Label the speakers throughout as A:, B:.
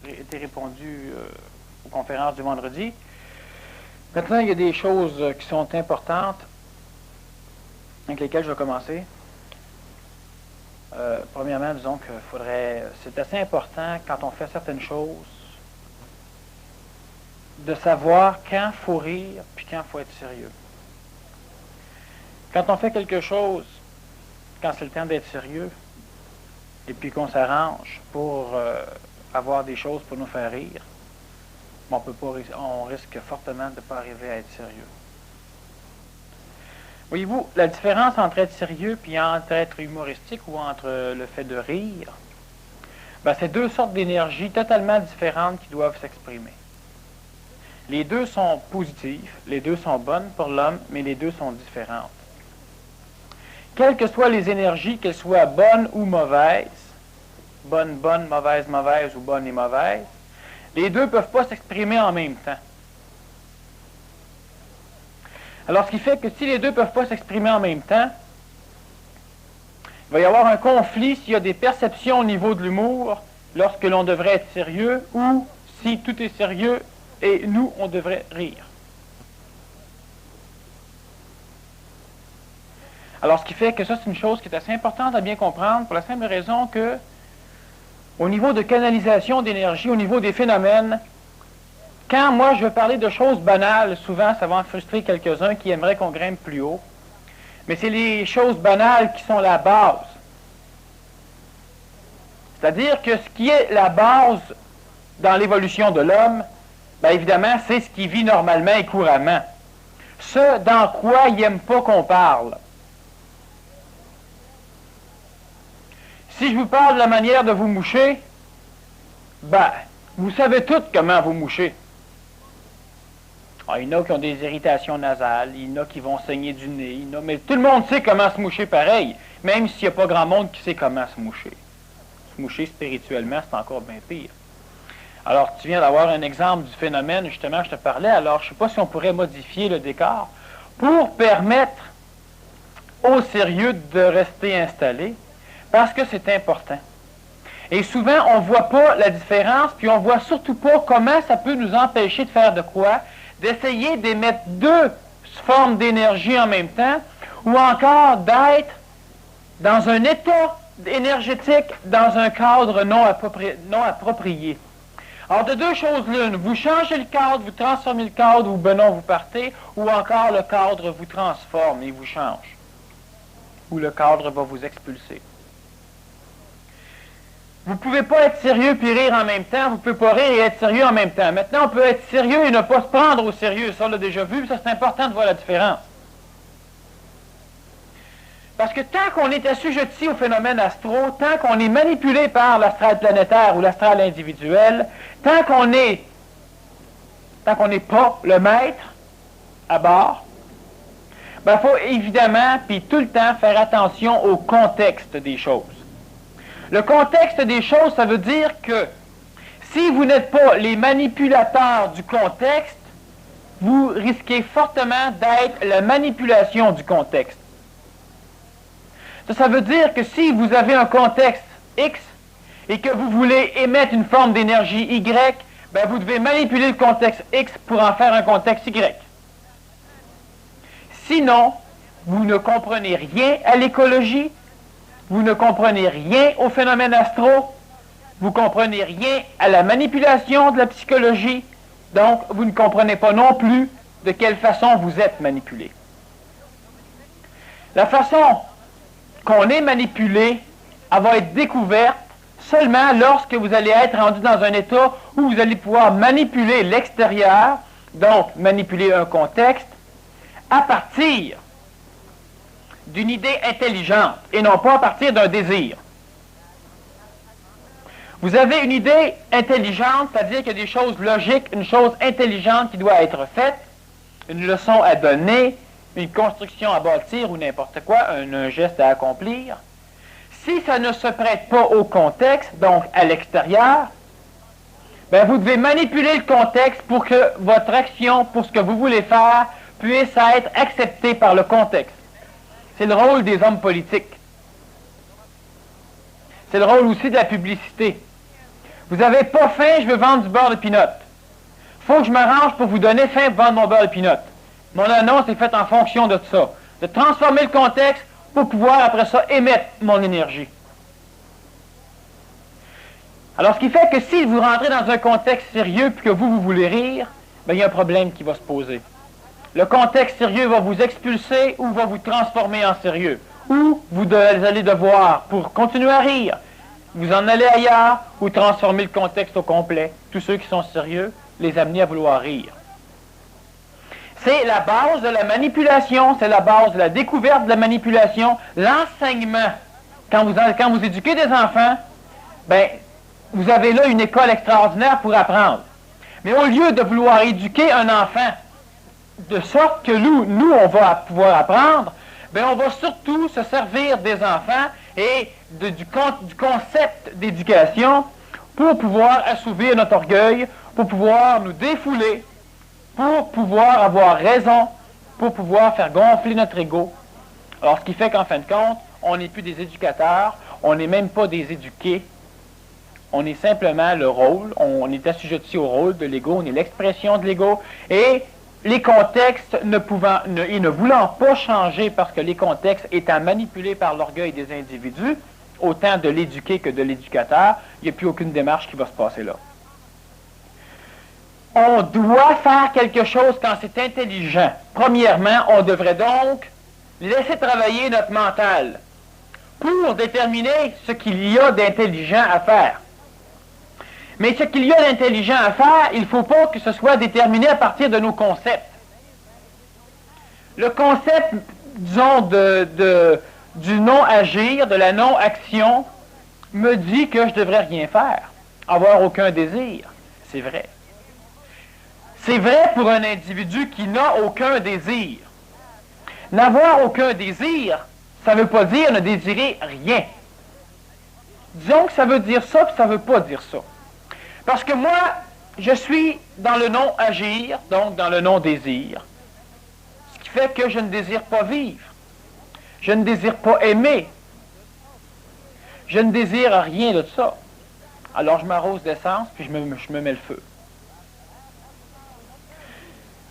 A: été répondu aux conférences du vendredi. Maintenant, il y a des choses qui sont importantes avec lesquelles je vais commencer. Premièrement, disons que c'est assez important quand on fait certaines choses de savoir quand il faut rire puis quand il faut être sérieux. Quand on fait quelque chose, quand c'est le temps d'être sérieux, et puis qu'on s'arrange pour avoir des choses pour nous faire rire, on risque fortement de ne pas arriver à être sérieux. Voyez-vous, la différence entre être sérieux et entre être humoristique ou entre le fait de rire, c'est deux sortes d'énergies totalement différentes qui doivent s'exprimer. Les deux sont positives, les deux sont bonnes pour l'homme, mais les deux sont différentes. Quelles que soient les énergies, qu'elles soient bonnes ou mauvaises, bonne, mauvaise, mauvaise ou bonne et mauvaise, les deux ne peuvent pas s'exprimer en même temps. Alors, ce qui fait que si les deux ne peuvent pas s'exprimer en même temps, il va y avoir un conflit s'il y a des perceptions au niveau de l'humour lorsque l'on devrait être sérieux ou si tout est sérieux et nous, on devrait rire. Alors, ce qui fait que ça, c'est une chose qui est assez importante à bien comprendre pour la simple raison que, au niveau de canalisation d'énergie, au niveau des phénomènes, quand moi je veux parler de choses banales, souvent ça va en frustrer quelques-uns qui aimeraient qu'on grimpe plus haut, mais c'est les choses banales qui sont la base. C'est-à-dire que ce qui est la base dans l'évolution de l'homme, évidemment, c'est ce qu'il vit normalement et couramment. Ce dans quoi il n'aime pas qu'on parle. Si je vous parle de la manière de vous moucher, vous savez tous comment vous moucher. Il y en a qui ont des irritations nasales, il y en a qui vont saigner du nez, mais tout le monde sait comment se moucher pareil, même s'il n'y a pas grand monde qui sait comment se moucher. Se moucher spirituellement, c'est encore bien pire. Alors, tu viens d'avoir un exemple du phénomène, justement, je te parlais, alors je ne sais pas si on pourrait modifier le décor pour permettre au sérieux de rester installé, parce que c'est important. Et souvent, on ne voit pas la différence, puis on ne voit surtout pas comment ça peut nous empêcher de faire de quoi, d'essayer d'émettre deux formes d'énergie en même temps, ou encore d'être dans un état énergétique, dans un cadre non approprié. Alors, de deux choses l'une, vous changez le cadre, vous transformez le cadre, ou vous partez, ou encore le cadre vous transforme et vous change. Ou le cadre va vous expulser. Vous ne pouvez pas être sérieux puis rire en même temps, vous ne pouvez pas rire et être sérieux en même temps. Maintenant, on peut être sérieux et ne pas se prendre au sérieux. Ça, on l'a déjà vu, ça, c'est important de voir la différence. Parce que tant qu'on est assujetti au phénomène astro, tant qu'on est manipulé par l'astral planétaire ou l'astral individuel, tant qu'on n'est pas le maître à bord, il faut évidemment, puis tout le temps, faire attention au contexte des choses. Le contexte des choses, ça veut dire que si vous n'êtes pas les manipulateurs du contexte, vous risquez fortement d'être la manipulation du contexte. Ça veut dire que si vous avez un contexte X et que vous voulez émettre une forme d'énergie Y, vous devez manipuler le contexte X pour en faire un contexte Y. Sinon, vous ne comprenez rien à l'écologie, vous ne comprenez rien au phénomène astro, vous ne comprenez rien à la manipulation de la psychologie, donc vous ne comprenez pas non plus de quelle façon vous êtes manipulé. La façon qu'on est manipulé, elle va être découverte seulement lorsque vous allez être rendu dans un état où vous allez pouvoir manipuler l'extérieur, donc manipuler un contexte, à partir d'une idée intelligente et non pas à partir d'un désir. Vous avez une idée intelligente, c'est-à-dire qu'il y a des choses logiques, une chose intelligente qui doit être faite, une leçon à donner, une construction à bâtir ou n'importe quoi, un geste à accomplir. Si ça ne se prête pas au contexte, donc à l'extérieur, vous devez manipuler le contexte pour que votre action, pour ce que vous voulez faire, puisse être acceptée par le contexte. C'est le rôle des hommes politiques. C'est le rôle aussi de la publicité. Vous n'avez pas faim, je veux vendre du beurre de pinot. Faut que je m'arrange pour vous donner faim pour vendre mon beurre de pinot. Mon annonce est faite en fonction de ça. De transformer le contexte pour pouvoir, après ça, émettre mon énergie. Alors, ce qui fait que si vous rentrez dans un contexte sérieux et que vous voulez rire, bien, il y a un problème qui va se poser. Le contexte sérieux va vous expulser ou va vous transformer en sérieux. Ou vous allez devoir, pour continuer à rire, vous en aller ailleurs ou transformer le contexte au complet. Tous ceux qui sont sérieux, les amener à vouloir rire. C'est la base de la manipulation, c'est la base de la découverte de la manipulation, l'enseignement. Quand vous éduquez des enfants, ben, vous avez là une école extraordinaire pour apprendre. Mais au lieu de vouloir éduquer un enfant de sorte que nous on va pouvoir apprendre, ben, on va surtout se servir des enfants et du concept d'éducation pour pouvoir assouvir notre orgueil, pour pouvoir nous défouler, pour pouvoir avoir raison, pour pouvoir faire gonfler notre ego. Alors, ce qui fait qu'en fin de compte, on n'est plus des éducateurs, on n'est même pas des éduqués, on est simplement le rôle, on est assujetti au rôle de l'ego, on est l'expression de l'ego, et les contextes ne voulant pas changer parce que les contextes étant manipulés par l'orgueil des individus, autant de l'éduqué que de l'éducateur, il n'y a plus aucune démarche qui va se passer là. On doit faire quelque chose quand c'est intelligent. Premièrement, on devrait donc laisser travailler notre mental pour déterminer ce qu'il y a d'intelligent à faire. Mais ce qu'il y a d'intelligent à faire, il ne faut pas que ce soit déterminé à partir de nos concepts. Le concept, disons, du non-agir, de la non-action, me dit que je ne devrais rien faire, avoir aucun désir. C'est vrai. C'est vrai pour un individu qui n'a aucun désir. N'avoir aucun désir, ça ne veut pas dire ne désirer rien. Disons que ça veut dire ça, puis ça ne veut pas dire ça. Parce que moi, je suis dans le non-agir, donc dans le non-désir. Ce qui fait que je ne désire pas vivre. Je ne désire pas aimer. Je ne désire rien de ça. Alors je m'arrose d'essence, puis je me mets le feu.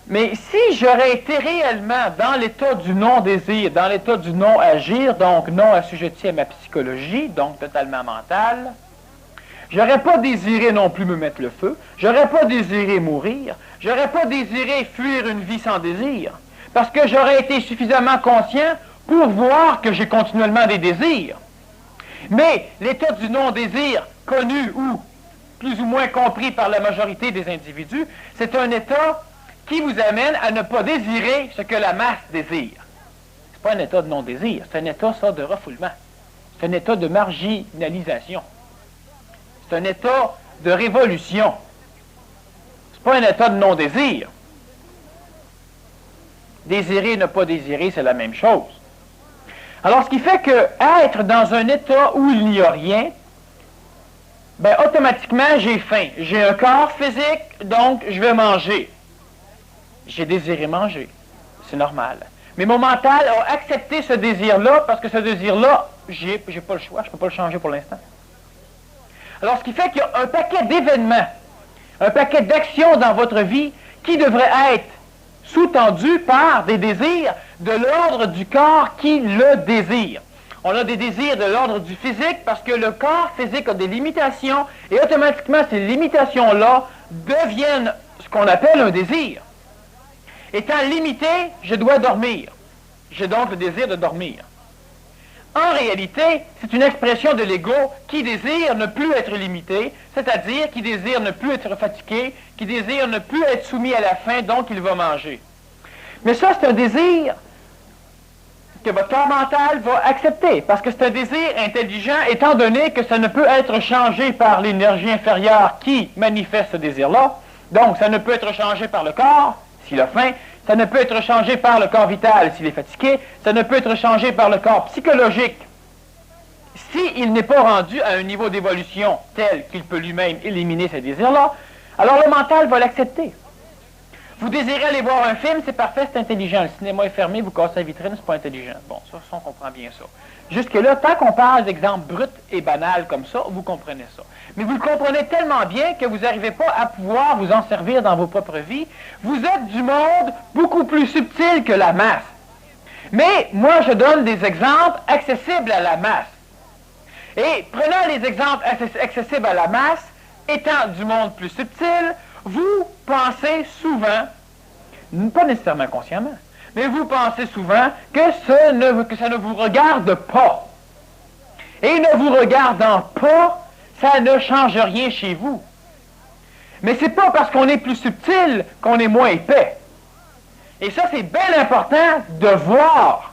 A: Mais si j'aurais été réellement dans l'état du non-désir, dans l'état du non-agir, donc non assujetti à ma psychologie, donc totalement mental, j'aurais pas désiré non plus me mettre le feu, j'aurais pas désiré mourir, j'aurais pas désiré fuir une vie sans désir, parce que j'aurais été suffisamment conscient pour voir que j'ai continuellement des désirs. Mais l'état du non-désir, connu ou plus ou moins compris par la majorité des individus, c'est un état qui vous amène à ne pas désirer ce que la masse désire. C'est pas un état de non-désir, c'est un état, ça, de refoulement. C'est un état de marginalisation. C'est un état de révolution. C'est pas un état de non-désir. Désirer et ne pas désirer, c'est la même chose. Alors, ce qui fait que être dans un état où il n'y a rien, ben, automatiquement, j'ai faim. J'ai un corps physique, donc je vais manger. J'ai désiré manger. C'est normal. Mais mon mental a accepté ce désir-là parce que ce désir-là, j'ai pas le choix, je ne peux pas le changer pour l'instant. Alors, ce qui fait qu'il y a un paquet d'événements, un paquet d'actions dans votre vie qui devraient être sous-tendus par des désirs de l'ordre du corps qui le désire. On a des désirs de l'ordre du physique parce que le corps physique a des limitations et automatiquement ces limitations-là deviennent ce qu'on appelle un désir. Étant limité, je dois dormir. J'ai donc le désir de dormir. En réalité, c'est une expression de l'ego qui désire ne plus être limité, c'est-à-dire qui désire ne plus être fatigué, qui désire ne plus être soumis à la faim, donc il va manger. Mais ça, c'est un désir que votre corps mental va accepter, parce que c'est un désir intelligent, étant donné que ça ne peut être changé par l'énergie inférieure qui manifeste ce désir-là. Donc, ça ne peut être changé par le corps, s'il a faim, ça ne peut être changé par le corps vital s'il est fatigué, ça ne peut être changé par le corps psychologique s'il n'est pas rendu à un niveau d'évolution tel qu'il peut lui-même éliminer ces désirs-là, alors le mental va l'accepter. Vous désirez aller voir un film, c'est parfait, c'est intelligent. Le cinéma est fermé, vous cassez la vitrine, c'est pas intelligent. Bon, ça, on comprend bien ça. Jusque-là, tant qu'on parle d'exemples bruts et banals comme ça, vous comprenez ça. Mais vous le comprenez tellement bien que vous n'arrivez pas à pouvoir vous en servir dans vos propres vies. Vous êtes du monde beaucoup plus subtil que la masse. Mais moi, je donne des exemples accessibles à la masse. Et prenant les exemples accessibles à la masse, étant du monde plus subtil, vous pensez souvent, pas nécessairement consciemment, mais vous pensez souvent que ça ne vous regarde pas. Et ne vous regardant pas, ça ne change rien chez vous. Mais c'est pas parce qu'on est plus subtil qu'on est moins épais. Et ça, c'est bien important de voir.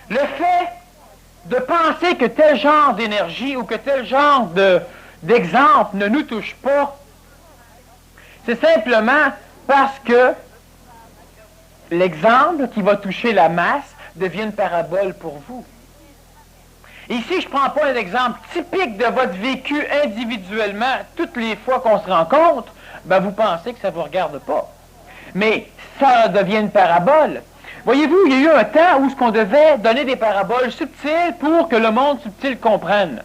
A: Le fait de penser que tel genre d'énergie ou que tel genre d'exemple ne nous touche pas, c'est simplement parce que l'exemple qui va toucher la masse devient une parabole pour vous. Ici, je ne prends pas un exemple typique de votre vécu individuellement. Toutes les fois qu'on se rencontre, ben vous pensez que ça ne vous regarde pas. Mais ça devient une parabole. Voyez-vous, il y a eu un temps où on devait donner des paraboles subtiles pour que le monde subtil comprenne.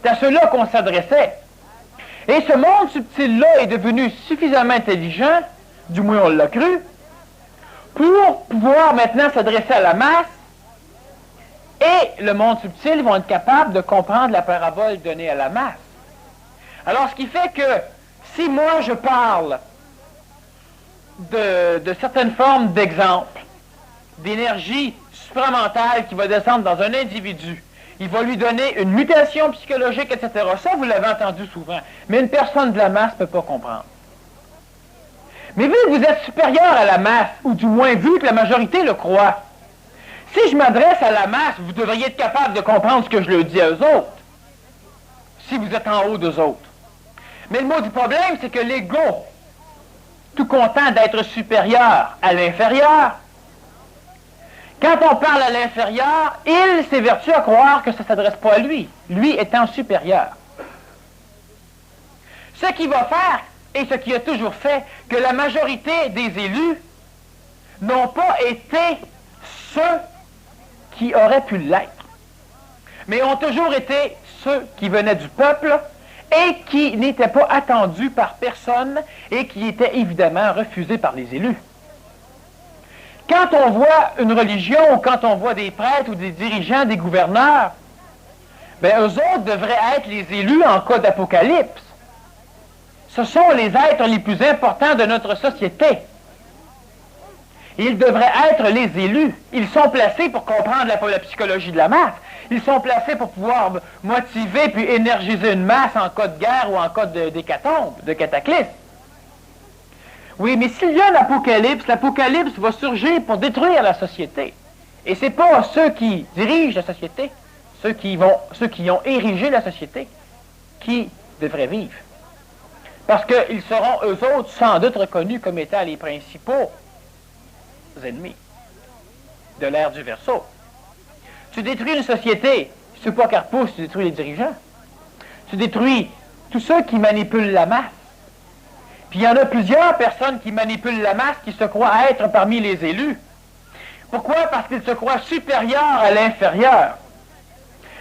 A: C'est à ceux-là qu'on s'adressait. Et ce monde subtil-là est devenu suffisamment intelligent, du moins on l'a cru, pour pouvoir maintenant s'adresser à la masse, et le monde subtil vont être capables de comprendre la parabole donnée à la masse. Alors, ce qui fait que si moi je parle de certaines formes d'exemples, d'énergie supramentale qui va descendre dans un individu, il va lui donner une mutation psychologique, etc. Ça, vous l'avez entendu souvent. Mais une personne de la masse ne peut pas comprendre. Mais vu que vous êtes supérieur à la masse, ou du moins vu que la majorité le croit, si je m'adresse à la masse, vous devriez être capable de comprendre ce que je leur dis à eux autres, si vous êtes en haut d'eux autres. Mais le mot du problème, c'est que l'ego, tout content d'être supérieur à l'inférieur, quand on parle à l'inférieur, il s'évertue à croire que ça ne s'adresse pas à lui, lui étant supérieur. Ce qui va faire, et ce qui a toujours fait, que la majorité des élus n'ont pas été ceux qui auraient pu l'être, mais ont toujours été ceux qui venaient du peuple et qui n'étaient pas attendus par personne et qui étaient évidemment refusés par les élus. Quand on voit une religion, ou quand on voit des prêtres ou des dirigeants, des gouverneurs, bien, eux autres devraient être les élus en cas d'apocalypse. Ce sont les êtres les plus importants de notre société. Ils devraient être les élus. Ils sont placés pour comprendre la psychologie de la masse. Ils sont placés pour pouvoir motiver puis énergiser une masse en cas de guerre ou en cas d'hécatombe, de cataclysme. Oui, mais s'il y a un apocalypse, l'apocalypse va surgir pour détruire la société. Et ce n'est pas ceux qui dirigent la société, ceux qui ont érigé la société, qui devraient vivre. Parce qu'ils seront, eux autres, sans doute reconnus comme étant les principaux ennemis de l'ère du Verseau. Tu détruis une société, c'est pas Carpus, tu détruis les dirigeants. Tu détruis tous ceux qui manipulent la masse. Puis il y en a plusieurs personnes qui manipulent la masse qui se croient être parmi les élus. Pourquoi? Parce qu'ils se croient supérieurs à l'inférieur.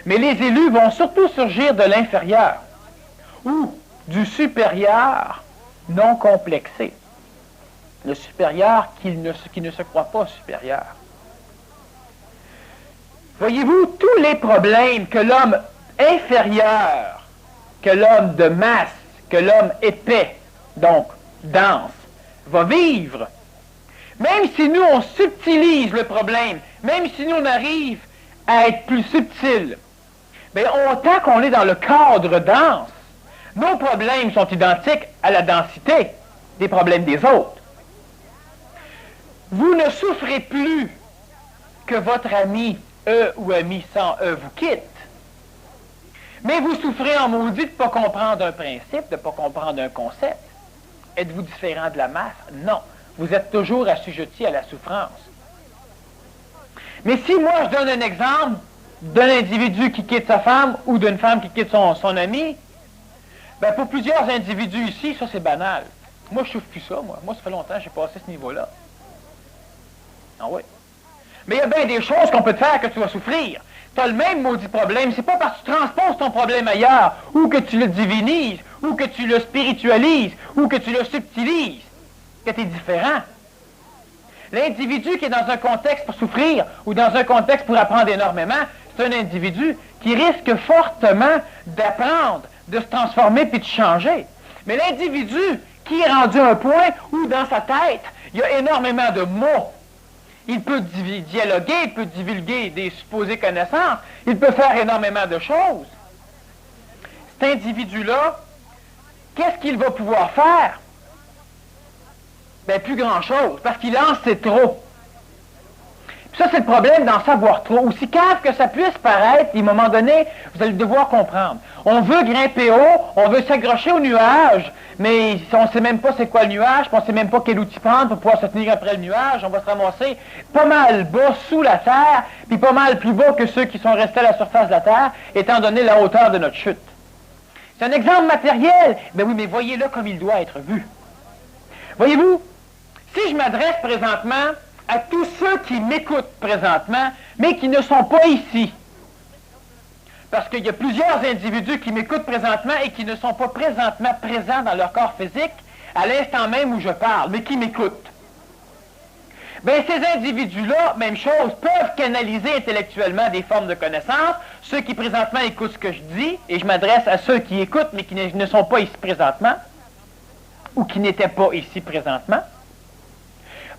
A: Mais les élus vont surtout surgir de l'inférieur ou du supérieur non complexé. Le supérieur qui ne se croit pas supérieur. Voyez-vous, tous les problèmes que l'homme inférieur, que l'homme de masse, que l'homme épais, donc dense, va vivre, même si nous on subtilise le problème, même si nous on arrive à être plus subtil, bien autant qu'on est dans le cadre dense, nos problèmes sont identiques à la densité des problèmes des autres. Vous ne souffrez plus que votre ami, ou ami sans vous quitte. Mais vous souffrez en maudit de ne pas comprendre un principe, de ne pas comprendre un concept. Êtes-vous différent de la masse? Non. Vous êtes toujours assujetti à la souffrance. Mais si moi je donne un exemple d'un individu qui quitte sa femme ou d'une femme qui quitte son ami, Ben, pour plusieurs individus ici, ça c'est banal. Moi, je souffre plus ça, moi. Moi, ça fait longtemps que j'ai passé ce niveau-là. Ah oui. Mais il y a bien des choses qu'on peut te faire que tu vas souffrir. Tu as le même maudit problème. C'est pas parce que tu transposes ton problème ailleurs, ou que tu le divinises, ou que tu le spiritualises, ou que tu le subtilises, que tu es différent. L'individu qui est dans un contexte pour souffrir, ou dans un contexte pour apprendre énormément, c'est un individu qui risque fortement d'apprendre, de se transformer puis de changer. Mais l'individu qui est rendu à un point où dans sa tête, il y a énormément de mots. Il peut dialoguer, il peut divulguer des supposées connaissances, il peut faire énormément de choses. Cet individu-là, qu'est-ce qu'il va pouvoir faire? Ben, plus grand-chose, parce qu'il en sait trop. Puis ça, c'est le problème d'en savoir trop. Aussi cave que ça puisse paraître, à un moment donné, vous allez devoir comprendre. On veut grimper haut, on veut s'accrocher au nuage, mais on ne sait même pas c'est quoi le nuage, puis on ne sait même pas quel outil prendre pour pouvoir se tenir après le nuage. On va se ramasser pas mal bas sous la terre, puis pas mal plus bas que ceux qui sont restés à la surface de la terre, étant donné la hauteur de notre chute. C'est un exemple matériel. Ben oui, mais voyez-le comme il doit être vu. Voyez-vous, si je m'adresse présentement à tous ceux qui m'écoutent présentement, mais qui ne sont pas ici, parce qu'il y a plusieurs individus qui m'écoutent présentement et qui ne sont pas présentement présents dans leur corps physique à l'instant même où je parle, mais qui m'écoutent. Bien, ces individus-là, même chose, peuvent canaliser intellectuellement des formes de connaissances. Ceux qui présentement écoutent ce que je dis, et je m'adresse à ceux qui écoutent, mais qui ne sont pas ici présentement, ou qui n'étaient pas ici présentement,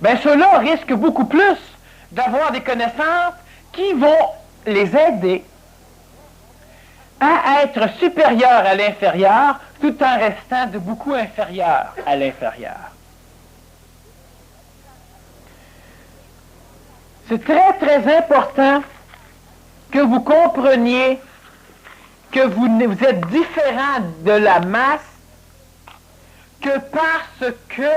A: bien, ceux-là risquent beaucoup plus d'avoir des connaissances qui vont les aider à être supérieurs à l'inférieur, tout en restant de beaucoup inférieurs à l'inférieur. C'est très, très important que vous compreniez que vous êtes différent de la masse que parce que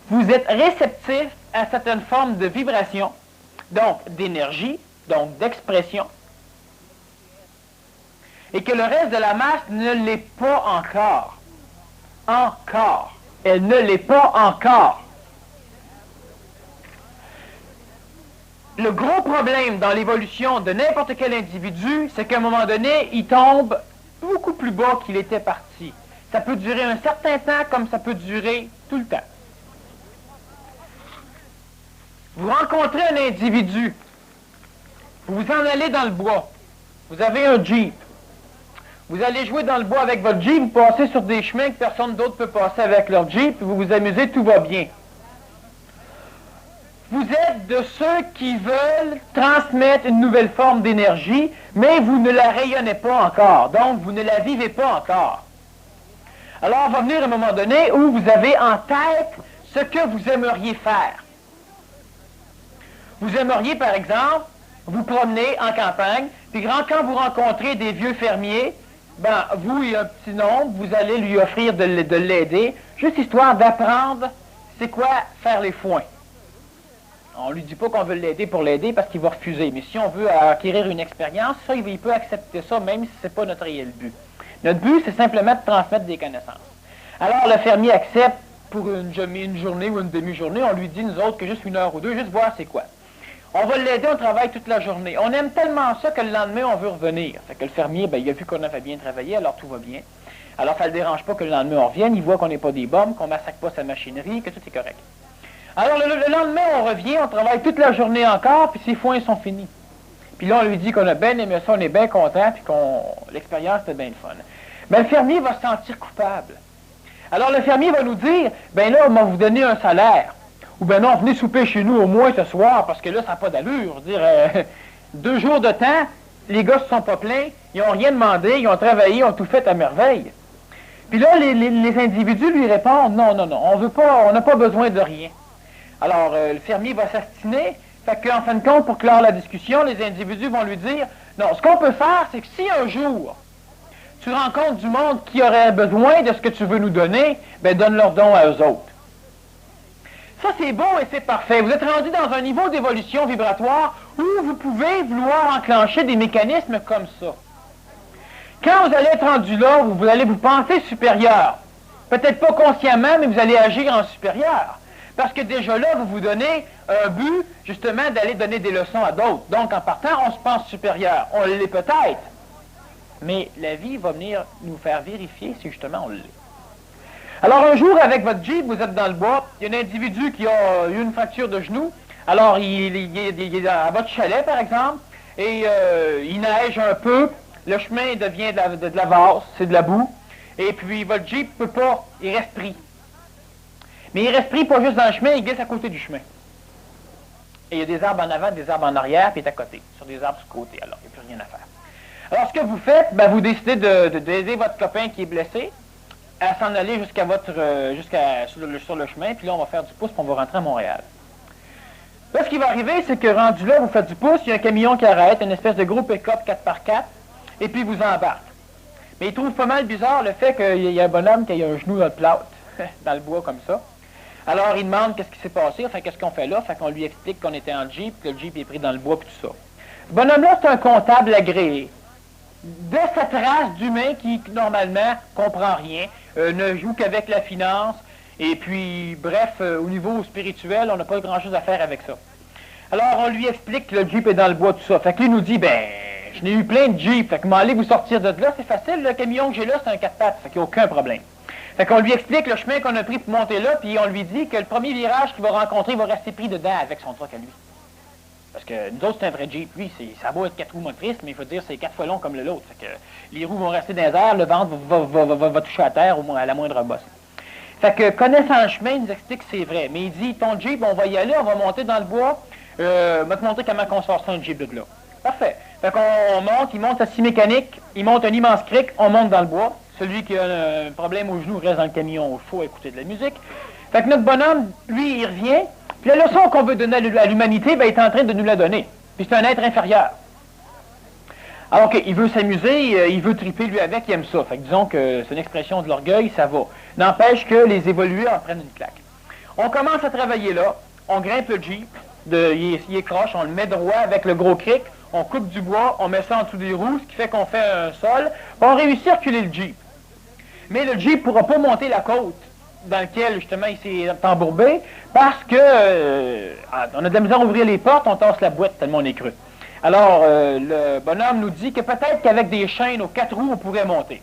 A: vous êtes réceptif à certaines formes de vibration, donc d'énergie, donc d'expression, et que le reste de la masse ne l'est pas encore. Encore. Elle ne l'est pas encore. Le gros problème dans l'évolution de n'importe quel individu, c'est qu'à un moment donné, il tombe beaucoup plus bas qu'il était parti. Ça peut durer un certain temps comme ça peut durer tout le temps. Vous rencontrez un individu, vous vous en allez dans le bois, vous avez un Jeep, vous allez jouer dans le bois avec votre Jeep, vous passez sur des chemins que personne d'autre peut passer avec leur Jeep, vous vous amusez, tout va bien. Vous êtes de ceux qui veulent transmettre une nouvelle forme d'énergie, mais vous ne la rayonnez pas encore, donc vous ne la vivez pas encore. Alors va venir un moment donné où vous avez en tête ce que vous aimeriez faire. Vous aimeriez, par exemple, vous promener en campagne, puis quand vous rencontrez des vieux fermiers, ben, vous et un petit nombre, vous allez lui offrir de l'aider, juste histoire d'apprendre c'est quoi faire les foins. On ne lui dit pas qu'on veut l'aider pour l'aider parce qu'il va refuser, mais si on veut acquérir une expérience, ça, il peut accepter ça, même si ce n'est pas notre réel but. Notre but, c'est simplement de transmettre des connaissances. Alors, le fermier accepte pour une journée ou une demi-journée, on lui dit, nous autres, que juste une heure ou deux, juste voir c'est quoi. On va l'aider, on travaille toute la journée. On aime tellement ça que le lendemain, on veut revenir. Fait que le fermier, ben, il a vu qu'on avait bien travaillé, alors tout va bien. Alors, ça ne le dérange pas que le lendemain, on revienne, il voit qu'on n'est pas des bombes, qu'on ne massacre pas sa machinerie, que tout est correct. Alors, le lendemain, on revient, on travaille toute la journée encore, puis ses foins sont finis. Puis là, on lui dit qu'on a bien aimé ça, on est bien content, puis l'expérience était bien fun. Mais le fermier va se sentir coupable. Alors, le fermier va nous dire, ben là, on va vous donner un salaire. Ou ben non, venez souper chez nous au moins ce soir, parce que là, ça n'a pas d'allure. Je veux dire, 2 jours de temps, les gars ne se sont pas plaints, ils n'ont rien demandé, ils ont travaillé, ils ont tout fait à merveille. Puis là, les individus lui répondent, non, on veut pas, on n'a pas besoin de rien. Alors, le fermier va s'astiner, fait qu'en fin de compte, pour clore la discussion, les individus vont lui dire, non, ce qu'on peut faire, c'est que si un jour, tu rencontres du monde qui aurait besoin de ce que tu veux nous donner, ben donne leur don à eux autres. Ça, c'est beau et c'est parfait. Vous êtes rendu dans un niveau d'évolution vibratoire où vous pouvez vouloir enclencher des mécanismes comme ça. Quand vous allez être rendu là, vous allez vous penser supérieur. Peut-être pas consciemment, mais vous allez agir en supérieur. Parce que déjà là, vous vous donnez un but, justement, d'aller donner des leçons à d'autres. Donc, en partant, on se pense supérieur. On l'est peut-être. Mais la vie va venir nous faire vérifier si justement on l'est. Alors, un jour, avec votre Jeep, vous êtes dans le bois, il y a un individu qui a eu une fracture de genou. Alors, il est à votre chalet, par exemple, et il neige un peu. Le chemin devient de la vase, c'est de la boue. Et puis, votre Jeep ne peut pas, il reste pris. Mais il reste pris pas juste dans le chemin, il glisse à côté du chemin. Et il y a des arbres en avant, des arbres en arrière, puis il est à côté, sur des arbres sur le côté. Alors, il n'y a plus rien à faire. Alors, ce que vous faites, ben, vous décidez d'aider votre copain qui est blessé à s'en aller sur le chemin, puis là, on va faire du pouce, puis on va rentrer à Montréal. Là, ce qui va arriver, c'est que rendu là, vous faites du pouce, il y a un camion qui arrête, une espèce de gros pick-up 4x4, et puis vous embarque. Mais il trouve pas mal bizarre le fait qu'il y a un bonhomme qui a un genou dans le plâtre, dans le bois comme ça. Alors, il demande qu'est-ce qui s'est passé, enfin, qu'est-ce qu'on fait là, fait qu'on lui explique qu'on était en Jeep, que le Jeep est pris dans le bois, puis tout ça. Ce bonhomme-là, c'est un comptable agréé. De sa trace d'humain qui, normalement, comprend rien, ne joue qu'avec la finance, et puis, bref, au niveau spirituel, on n'a pas grand-chose à faire avec ça. Alors, on lui explique que le Jeep est dans le bois, tout ça. Fait que lui nous dit, ben, je n'ai eu plein de Jeeps, fait que m'allez vous sortir de là, c'est facile, le camion que j'ai là, c'est un 4x4, fait qu'il n'y a aucun problème. Fait qu'on lui explique le chemin qu'on a pris pour monter là, puis on lui dit que le premier virage qu'il va rencontrer, il va rester pris dedans avec son truck à lui. Parce que nous autres, c'est un vrai Jeep. Lui, ça va être 4 roues motrices, mais il faut dire c'est 4 fois long comme le l'autre. Fait que les roues vont rester dans les airs, le ventre va toucher à terre à la moindre bosse. Fait que, connaissant le chemin, il nous explique que c'est vrai. Mais il dit, ton Jeep, on va y aller, on va monter dans le bois, va te montrer comment on sort ça, un Jeep de là. Parfait. Fait qu'on monte, il monte à scie mécanique, il monte un immense cric, on monte dans le bois. Celui qui a un problème au genou reste dans le camion, il faut écouter de la musique. Fait que notre bonhomme, lui, il revient, puis la leçon qu'on veut donner à l'humanité, ben, il est en train de nous la donner. Puis c'est un être inférieur. Alors, OK, il veut s'amuser, il veut triper lui avec, il aime ça. Fait que disons que c'est une expression de l'orgueil, ça va. N'empêche que les évolués en prennent une claque. On commence à travailler là, on grimpe le Jeep, il est croche, on le met droit avec le gros cric, on coupe du bois, on met ça en dessous des roues, ce qui fait qu'on fait un sol, on réussit à reculer le Jeep. Mais le Jeep ne pourra pas monter la côte dans laquelle, justement, il s'est embourbé, parce que on a de la misère à ouvrir les portes, on tasse la boîte tellement on est creux. Alors, le bonhomme nous dit que peut-être qu'avec des chaînes aux 4 roues, on pourrait monter.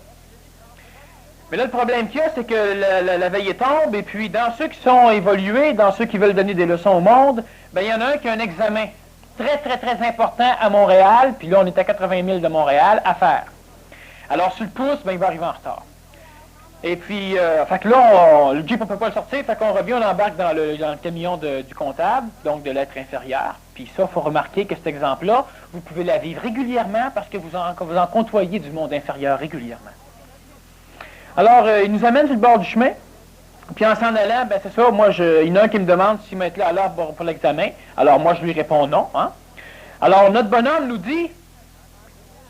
A: Mais là, le problème qu'il y a, c'est que la veille tombe, et puis dans ceux qui sont évolués, dans ceux qui veulent donner des leçons au monde, ben, il y en a un qui a un examen très, très, très important à Montréal, puis là, on est à 80 000 de Montréal, à faire. Alors, sur le pouce, ben, il va arriver en retard. Et puis, fait que là, le Jeep, on ne peut pas le sortir, fait qu'on revient, on embarque dans le camion du comptable, donc de l'être inférieur. Puis ça, il faut remarquer que cet exemple-là, vous pouvez la vivre régulièrement parce que vous en côtoyez du monde inférieur régulièrement. Alors, il nous amène sur le bord du chemin, puis en s'en allant, ben c'est ça, moi, il y en a un qui me demande s'il m'a été là à l'heure pour l'examen. Alors, moi, je lui réponds non. Hein? Alors, notre bonhomme nous dit,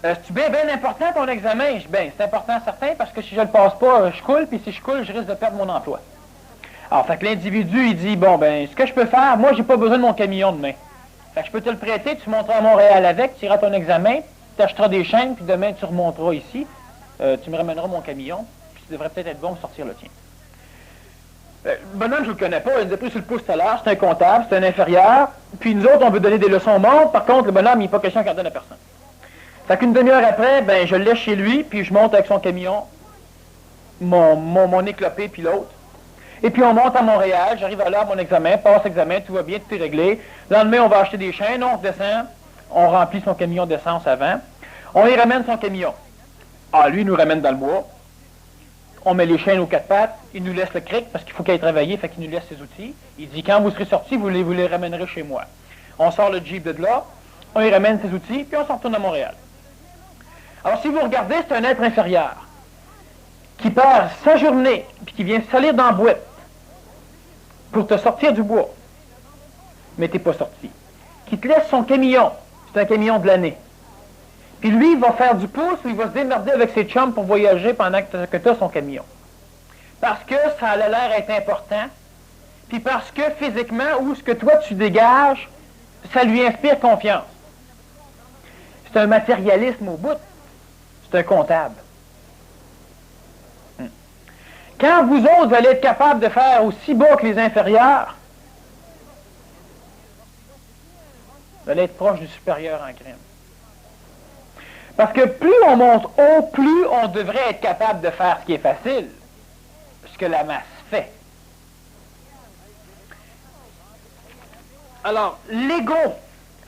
A: c'est bien important ton examen. Je dis, ben, c'est important certain parce que si je le passe pas, je coule, puis si je coule, je risque de perdre mon emploi. Alors, fait que l'individu, il dit, bon, ben, ce que je peux faire, moi, j'ai pas besoin de mon camion demain. Fait que je peux te le prêter, tu monteras à Montréal avec, tu iras ton examen, tu achèteras des chaînes, puis demain, tu remonteras ici, tu me ramèneras mon camion, puis tu devrais peut-être être bon pour sortir le tien. Le bonhomme, je ne le connais pas, il nous a pris sur le pouce tout à l'heure, c'est un comptable, c'est un inférieur, puis nous autres, on veut donner des leçons au monde, par contre, le bonhomme, il n'est pas question qu'il en donne à personne. Fait qu'une demi-heure après, ben, je le laisse chez lui, puis je monte avec son camion, mon éclopé, puis l'autre. Et puis on monte à Montréal, j'arrive à l'heure, mon examen, passe l'examen, tout va bien, tout est réglé. Le lendemain, on va acheter des chaînes, on descend, on remplit son camion d'essence avant, on y ramène son camion. Ah, lui, il nous ramène dans le bois. On met les chaînes aux 4 pattes, il nous laisse le cric parce qu'il faut qu'il aille travailler, fait qu'il nous laisse ses outils. Il dit, quand vous serez sortis, vous les ramènerez chez moi. On sort le Jeep de là, on y ramène ses outils, puis on s'en retourne à Montréal. Alors, si vous regardez, c'est un être inférieur qui perd sa journée, puis qui vient salir dans la boîte pour te sortir du bois, mais t'es pas sorti. Qui te laisse son camion, c'est un camion de l'année. Puis lui, il va faire du pouce ou il va se démerder avec ses chums pour voyager pendant que tu as son camion. Parce que ça a l'air être important, puis parce que physiquement, ou ce que toi tu dégages, ça lui inspire confiance. C'est un matérialisme au bout. C'est un comptable. Quand vous autres, vous allez être capables de faire aussi bas que les inférieurs, vous allez être proche du supérieur en crime. Parce que plus on monte haut, plus on devrait être capable de faire ce qui est facile, ce que la masse fait. Alors, l'ego,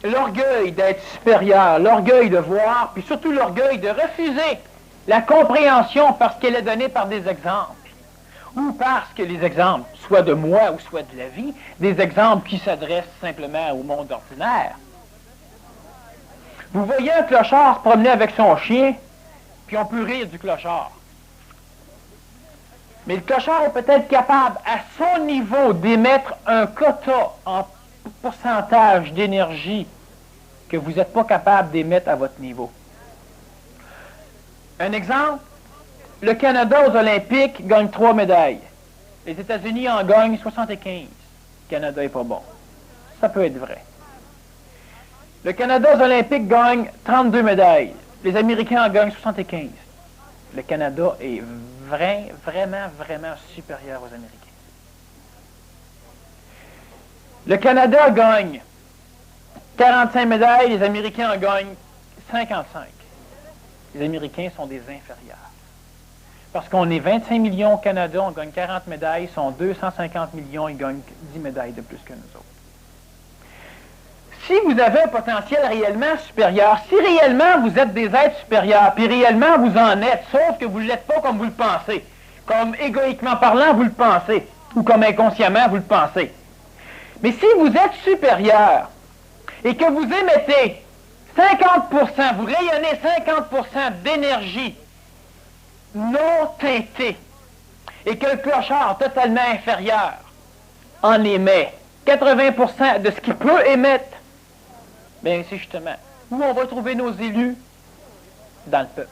A: l'orgueil d'être supérieur, l'orgueil de voir, puis surtout l'orgueil de refuser la compréhension parce qu'elle est donnée par des exemples, ou parce que les exemples, soit de moi ou soit de la vie, des exemples qui s'adressent simplement au monde ordinaire. Vous voyez un clochard se promener avec son chien, puis on peut rire du clochard. Mais le clochard est peut-être capable, à son niveau, d'émettre un quota en pourcentage d'énergie que vous n'êtes pas capable d'émettre à votre niveau. Un exemple, le Canada aux Olympiques gagne 3 médailles. Les États-Unis en gagnent 75. Le Canada n'est pas bon. Ça peut être vrai. Le Canada aux Olympiques gagne 32 médailles. Les Américains en gagnent 75. Le Canada est vraiment supérieur aux Américains. Le Canada gagne 45 médailles, les Américains en gagnent 55. Les Américains sont des inférieurs. Parce qu'on est 25 millions au Canada, on gagne 40 médailles, ils sont 250 millions, ils gagnent 10 médailles de plus que nous autres. Si vous avez un potentiel réellement supérieur, si réellement vous êtes des êtres supérieurs, puis réellement vous en êtes, sauf que vous ne l'êtes pas comme vous le pensez, comme égoïquement parlant vous le pensez, ou comme inconsciemment vous le pensez. Mais si vous êtes supérieur, et que vous émettez 50%, vous rayonnez 50% d'énergie non teintée, et que le clochard totalement inférieur en émet 80% de ce qu'il peut émettre, bien c'est justement où on va trouver nos élus dans le peuple.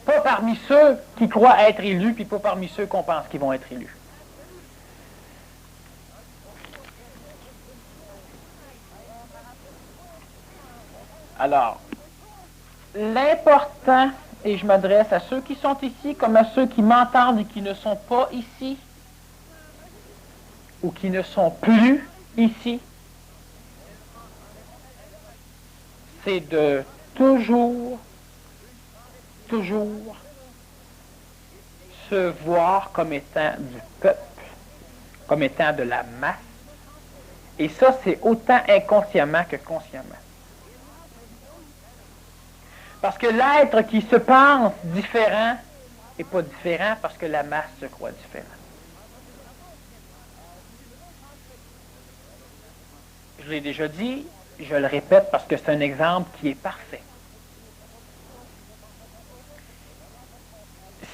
A: Pas parmi ceux qui croient être élus, puis pas parmi ceux qu'on pense qu'ils vont être élus. Alors, l'important, et je m'adresse à ceux qui sont ici comme à ceux qui m'entendent et qui ne sont pas ici, ou qui ne sont plus ici, c'est de toujours se voir comme étant du peuple, comme étant de la masse. Et ça, c'est autant inconsciemment que consciemment. Parce que l'être qui se pense différent n'est pas différent parce que la masse se croit différente. Je l'ai déjà dit, je le répète parce que c'est un exemple qui est parfait.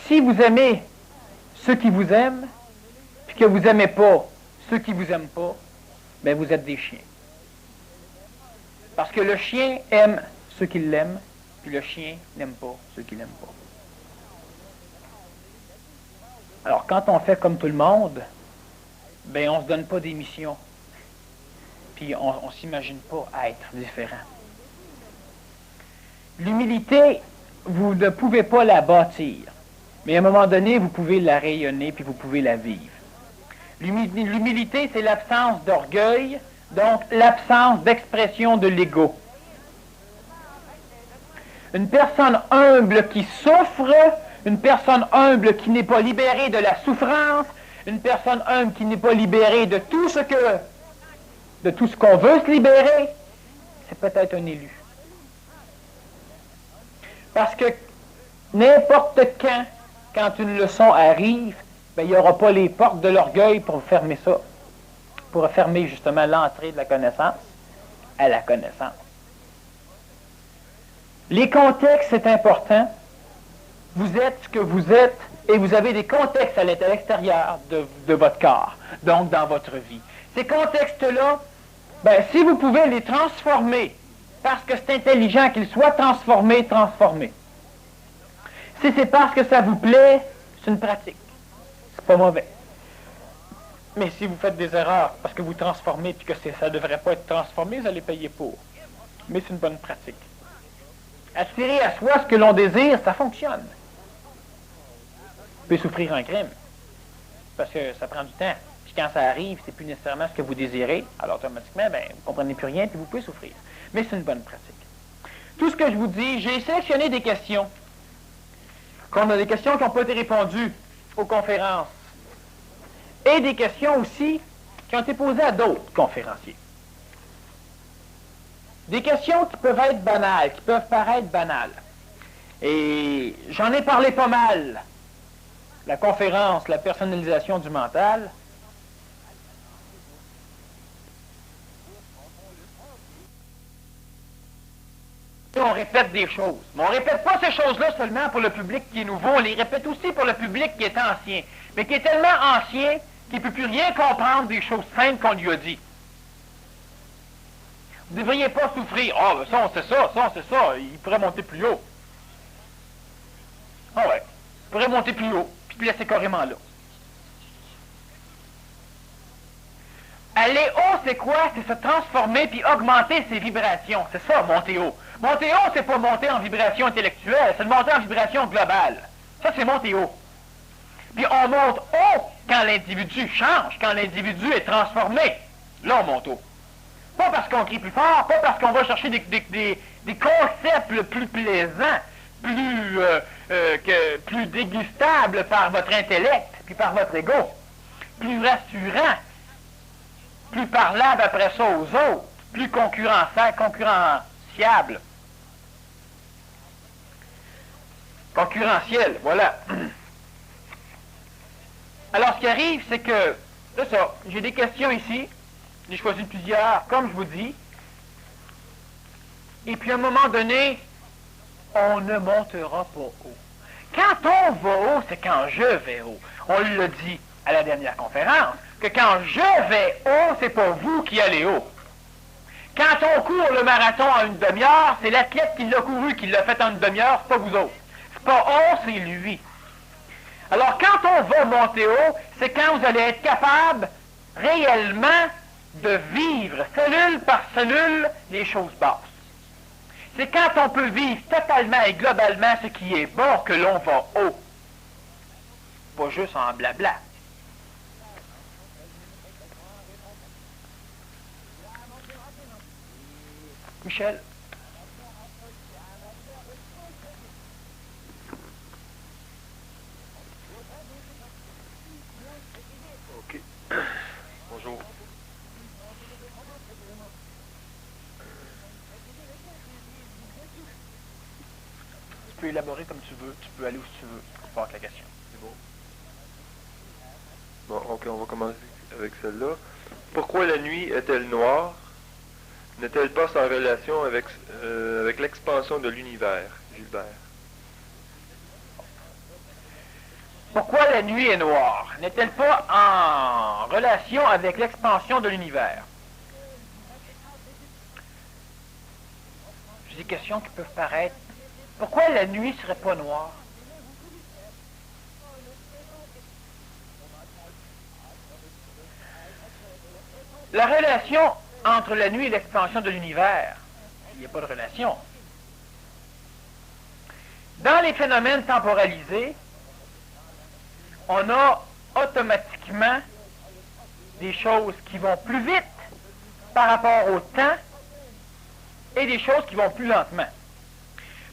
A: Si vous aimez ceux qui vous aiment, puis que vous n'aimez pas ceux qui vous aiment pas, bien vous êtes des chiens. Parce que le chien aime ceux qui l'aiment, puis le chien n'aime pas ceux qui l'aiment pas. Alors quand on fait comme tout le monde, bien on ne se donne pas des missions. Puis on ne s'imagine pas être différent. L'humilité, vous ne pouvez pas la bâtir. Mais à un moment donné, vous pouvez la rayonner, puis vous pouvez la vivre. L'humilité, c'est l'absence d'orgueil, donc l'absence d'expression de l'ego. Une personne humble qui souffre, une personne humble qui n'est pas libérée de la souffrance, une personne humble qui n'est pas libérée de tout ce qu'on veut se libérer, c'est peut-être un élu. Parce que n'importe quand une leçon arrive, ben, il n'y aura pas les portes de l'orgueil pour fermer ça, pour fermer justement l'entrée de la connaissance à la connaissance. Les contextes, c'est important. Vous êtes ce que vous êtes et vous avez des contextes à l'extérieur de votre corps, donc dans votre vie. Ces contextes-là, ben, si vous pouvez les transformer, parce que c'est intelligent qu'ils soient transformés. Si c'est parce que ça vous plaît, c'est une pratique. C'est pas mauvais. Mais si vous faites des erreurs parce que vous transformez et que ça ne devrait pas être transformé, vous allez payer pour. Mais c'est une bonne pratique. Attirer à soi ce que l'on désire, ça fonctionne. Vous pouvez souffrir un crime, parce que ça prend du temps. Puis quand ça arrive, c'est plus nécessairement ce que vous désirez, alors automatiquement, ben, vous ne comprenez plus rien, puis vous pouvez souffrir. Mais c'est une bonne pratique. Tout ce que je vous dis, j'ai sélectionné des questions. Qu'on a des questions qui n'ont pas été répondues aux conférences. Et des questions aussi qui ont été posées à d'autres conférenciers. Des questions qui peuvent être banales, qui peuvent paraître banales. Et j'en ai parlé pas mal. La conférence, la personnalisation du mental. On répète des choses. Mais on ne répète pas ces choses-là seulement pour le public qui est nouveau, on les répète aussi pour le public qui est ancien. Mais qui est tellement ancien qu'il ne peut plus rien comprendre des choses simples qu'on lui a dit. Vous ne devriez pas souffrir. Ah, ben ça, on sait ça, il pourrait monter plus haut. Ah ouais, il pourrait monter plus haut, puis te laisser carrément là. Aller haut, c'est quoi? C'est se transformer puis augmenter ses vibrations. C'est ça, monter haut. Monter haut, c'est pas monter en vibration intellectuelle, c'est de monter en vibration globale. Ça, c'est monter haut. Puis on monte haut quand l'individu change, quand l'individu est transformé. Là, on monte haut. Pas parce qu'on crie plus fort, pas parce qu'on va chercher des concepts plus plaisants, plus dégustables par votre intellect, puis par votre ego, plus rassurants, plus parlable après ça aux autres, plus concurrentiable. Concurrentiel, voilà. Alors, ce qui arrive, c'est que, c'est ça, j'ai des questions ici, j'ai choisi plusieurs, comme je vous dis, et puis à un moment donné, on ne montera pas haut. Quand on va haut, c'est quand je vais haut. On l'a dit à la dernière conférence, que quand je vais haut, c'est pas vous qui allez haut. Quand on court le marathon en une demi-heure, c'est l'athlète qui l'a couru, qui l'a fait en une demi-heure, c'est pas vous autres. C'est pas on, c'est lui. Alors, quand on va monter haut, c'est quand vous allez être capable réellement de vivre, cellule par cellule, les choses basses. C'est quand on peut vivre totalement et globalement ce qui est bon que l'on va haut. Pas juste en blabla. Michel?
B: OK. Bonjour.
A: Tu peux élaborer comme tu veux, tu peux aller où tu veux, pour avec la question.
B: C'est bon. Bon, OK, on va commencer avec celle-là. Pourquoi la nuit est-elle noire? N'est-elle pas sans relation avec l'expansion de l'univers, Gilbert?
A: Pourquoi la nuit est noire? N'est-elle pas en relation avec l'expansion de l'univers? J'ai des questions qui peuvent paraître. Pourquoi la nuit ne serait pas noire? La relation entre la nuit et l'expansion de l'univers, il n'y a pas de relation. Dans les phénomènes temporalisés, on a automatiquement des choses qui vont plus vite par rapport au temps et des choses qui vont plus lentement.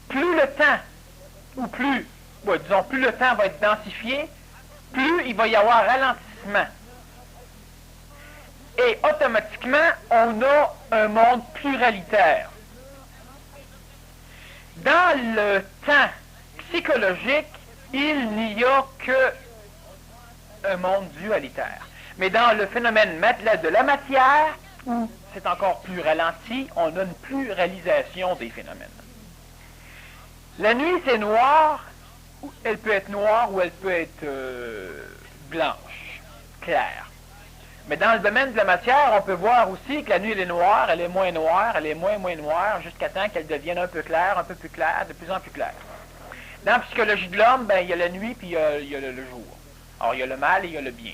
A: Plus le temps, ou plus le temps va être densifié, plus il va y avoir ralentissement. Et automatiquement, on a un monde pluralitaire. Dans le temps psychologique, il n'y a que un monde dualitaire. Mais dans le phénomène de la matière, où c'est encore plus ralenti, on a une pluralisation des phénomènes. La nuit, c'est noir, elle peut être noire ou elle peut être blanche, claire. Mais dans le domaine de la matière, on peut voir aussi que la nuit, elle est noire, elle est moins noire, elle est moins noire, jusqu'à temps qu'elle devienne un peu claire, un peu plus claire, de plus en plus claire. Dans la psychologie de l'homme, ben, il y a la nuit puis il y a le jour. Alors, il y a le mal et il y a le bien.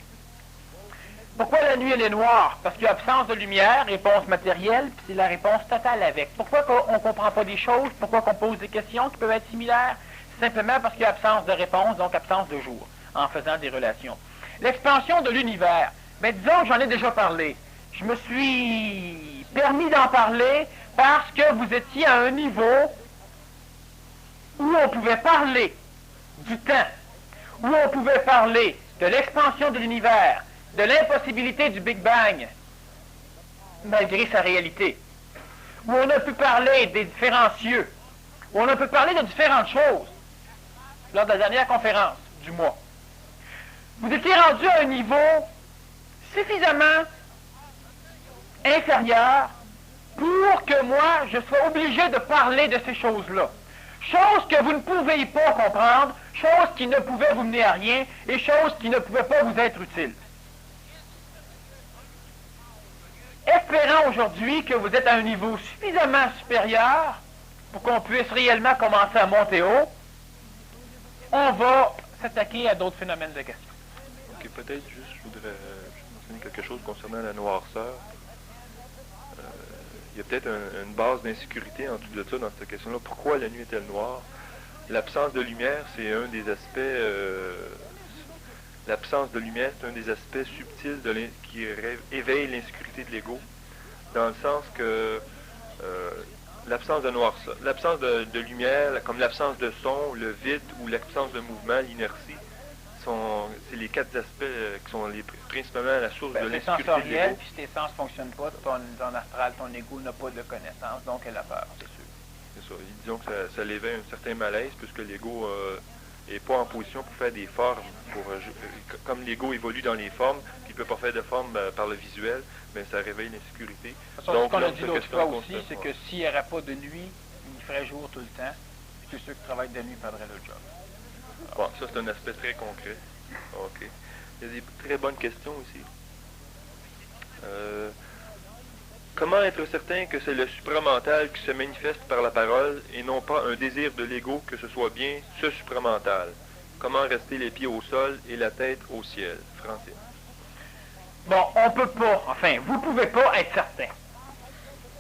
A: Pourquoi la nuit, elle est noire? Parce qu'il y a absence de lumière, réponse matérielle, puis c'est la réponse totale avec. Pourquoi on ne comprend pas des choses? Pourquoi on pose des questions qui peuvent être similaires? Simplement parce qu'il y a absence de réponse, donc absence de jour, en faisant des relations. L'expansion de l'univers. Mais disons que j'en ai déjà parlé. Je me suis permis d'en parler parce que vous étiez à un niveau où on pouvait parler du temps, où on pouvait parler de l'expansion de l'univers, de l'impossibilité du Big Bang, malgré sa réalité, où on a pu parler des différents cieux, où on a pu parler de différentes choses, lors de la dernière conférence du mois. Vous étiez rendu à un niveau suffisamment inférieur pour que moi, je sois obligé de parler de ces choses-là. Choses que vous ne pouvez pas comprendre, choses qui ne pouvaient vous mener à rien, et choses qui ne pouvaient pas vous être utiles. Espérons aujourd'hui que vous êtes à un niveau suffisamment supérieur pour qu'on puisse réellement commencer à monter haut. On va s'attaquer à d'autres phénomènes de question.
B: Ok, peut-être juste, je voudrais mentionner quelque chose concernant la noirceur. Il y a peut-être une base d'insécurité en dessous de ça dans cette question-là. Pourquoi la nuit est-elle noire? L'absence de lumière, c'est un des aspects... l'absence de lumière, c'est un des aspects subtils qui éveille l'insécurité de l'ego, dans le sens que l'absence de noirceur, l'absence de lumière, comme l'absence de son, le vide ou l'absence de mouvement, l'inertie, c'est les quatre aspects qui sont principalement la source de l'insécurité de
A: sensoriel,
B: l'ego.
A: puis si tes sens ne fonctionnent pas, ton astral, ton ego n'a pas de connaissance, donc elle a peur, c'est sûr.
B: C'est ça. Disons que ça l'éveille un certain malaise, puisque l'ego n'est pas en position pour faire des formes. Comme l'ego évolue dans les formes, puis il ne peut pas faire de formes par le visuel, mais ça réveille l'insécurité.
A: Donc, ce qu'on a dit l'autre fois aussi, c'est que s'il n'y aurait pas de nuit, il ferait jour tout le temps, puis tous ceux qui travaillent de nuit perdraient le job.
B: Bon, ça c'est un aspect très concret. OK. Il y a des très bonnes questions ici. Comment être certain que c'est le supramental qui se manifeste par la parole et non pas un désir de l'ego que ce soit bien ce supramental? Comment rester les pieds au sol et la tête au ciel? Francine.
A: Bon, on peut pas, enfin, vous pouvez pas être certain.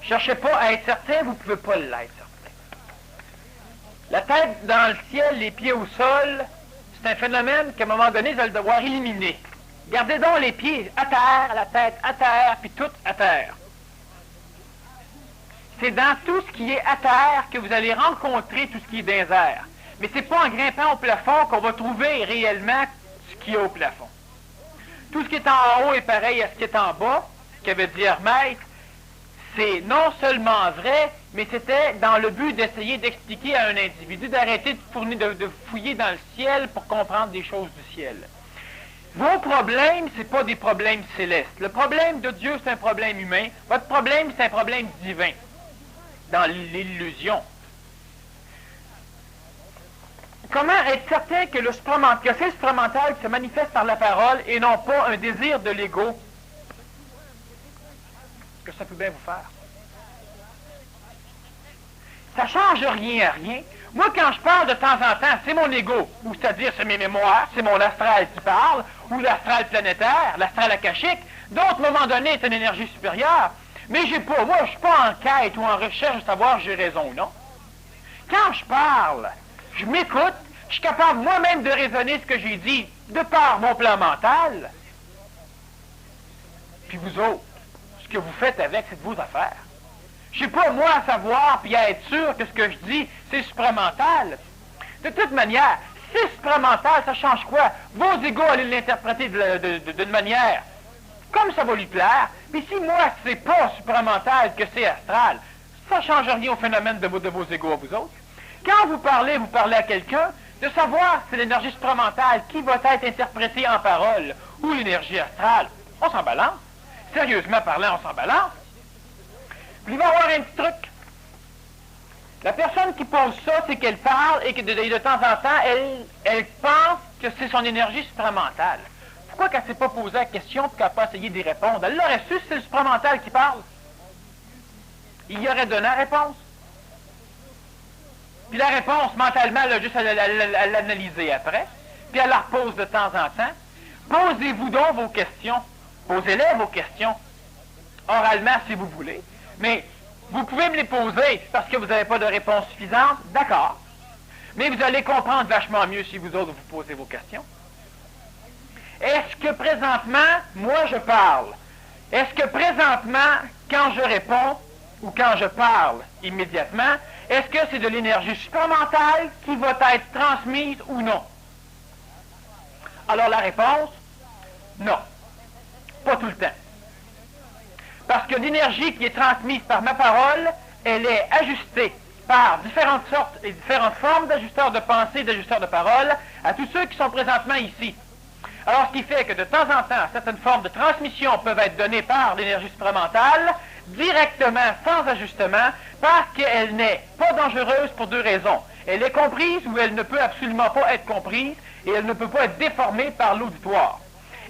A: Cherchez pas à être certain, vous pouvez pas l'être certain. La tête dans le ciel, les pieds au sol, c'est un phénomène qu'à un moment donné, vous allez devoir éliminer. Gardez donc les pieds à terre, la tête à terre, puis tout à terre. C'est dans tout ce qui est à terre que vous allez rencontrer tout ce qui est dans les airs. Mais c'est pas en grimpant au plafond qu'on va trouver réellement ce qu'il y a au plafond. Tout ce qui est en haut est pareil à ce qui est en bas, ce que veut dire maître. C'est non seulement vrai, mais c'était dans le but d'essayer d'expliquer à un individu d'arrêter de fouiller dans le ciel pour comprendre des choses du ciel. Vos problèmes, ce n'est pas des problèmes célestes. Le problème de Dieu, c'est un problème humain. Votre problème, c'est un problème divin, dans l'illusion. Comment être certain que c'est le supramental qui se manifeste par la parole et non pas un désir de l'ego? Que ça peut bien vous faire. Ça ne change rien à rien. Moi, quand je parle de temps en temps, c'est mon ego, ou c'est-à-dire c'est mes mémoires, c'est mon astral qui parle, ou l'astral planétaire, l'astral akashique. D'autres, à un moment donné, c'est une énergie supérieure. Mais moi, je ne suis pas en quête ou en recherche de savoir si j'ai raison ou non. Quand je parle, je m'écoute, je suis capable moi-même de raisonner ce que j'ai dit de par mon plan mental. Puis vous autres, ce que vous faites avec, c'est de vos affaires. Je ne suis pas, moi, à savoir puis à être sûr que ce que je dis, c'est supramental. De toute manière, si c'est supramental, ça change quoi? Vos égos allez l'interpréter d'une manière comme ça va lui plaire. Mais si moi, c'est pas supramental, que c'est astral, ça ne change rien au phénomène de vos égos à vous autres. Quand vous parlez à quelqu'un, de savoir si c'est l'énergie supramentale qui va être interprétée en parole ou l'énergie astrale, on s'en balance. Sérieusement parlant, on s'en balance. Puis il va y avoir un petit truc. La personne qui pose ça, c'est qu'elle parle et que de temps en temps, elle pense que c'est son énergie supramentale. Pourquoi qu'elle ne s'est pas posé la question et qu'elle n'a pas essayé d'y répondre? Elle l'aurait su si c'est le supramental qui parle. Il y aurait donné la réponse. Puis la réponse, mentalement, elle a juste à l'analyser après. Puis elle la repose de temps en temps. Posez-vous donc vos questions. Posez-les vos questions, oralement si vous voulez, mais vous pouvez me les poser parce que vous n'avez pas de réponse suffisante, d'accord. Mais vous allez comprendre vachement mieux si vous autres vous posez vos questions. Est-ce que présentement, moi je parle? Est-ce que présentement, quand je réponds ou quand je parle immédiatement, est-ce que c'est de l'énergie supramentale qui va être transmise ou non? Alors la réponse, non. Pas tout le temps. Parce que l'énergie qui est transmise par ma parole, elle est ajustée par différentes sortes et différentes formes d'ajusteurs de pensée, d'ajusteurs de parole, à tous ceux qui sont présentement ici. Alors, ce qui fait que de temps en temps, certaines formes de transmission peuvent être données par l'énergie supramentale, directement, sans ajustement, parce qu'elle n'est pas dangereuse pour deux raisons. Elle est comprise ou elle ne peut absolument pas être comprise, et elle ne peut pas être déformée par l'auditoire.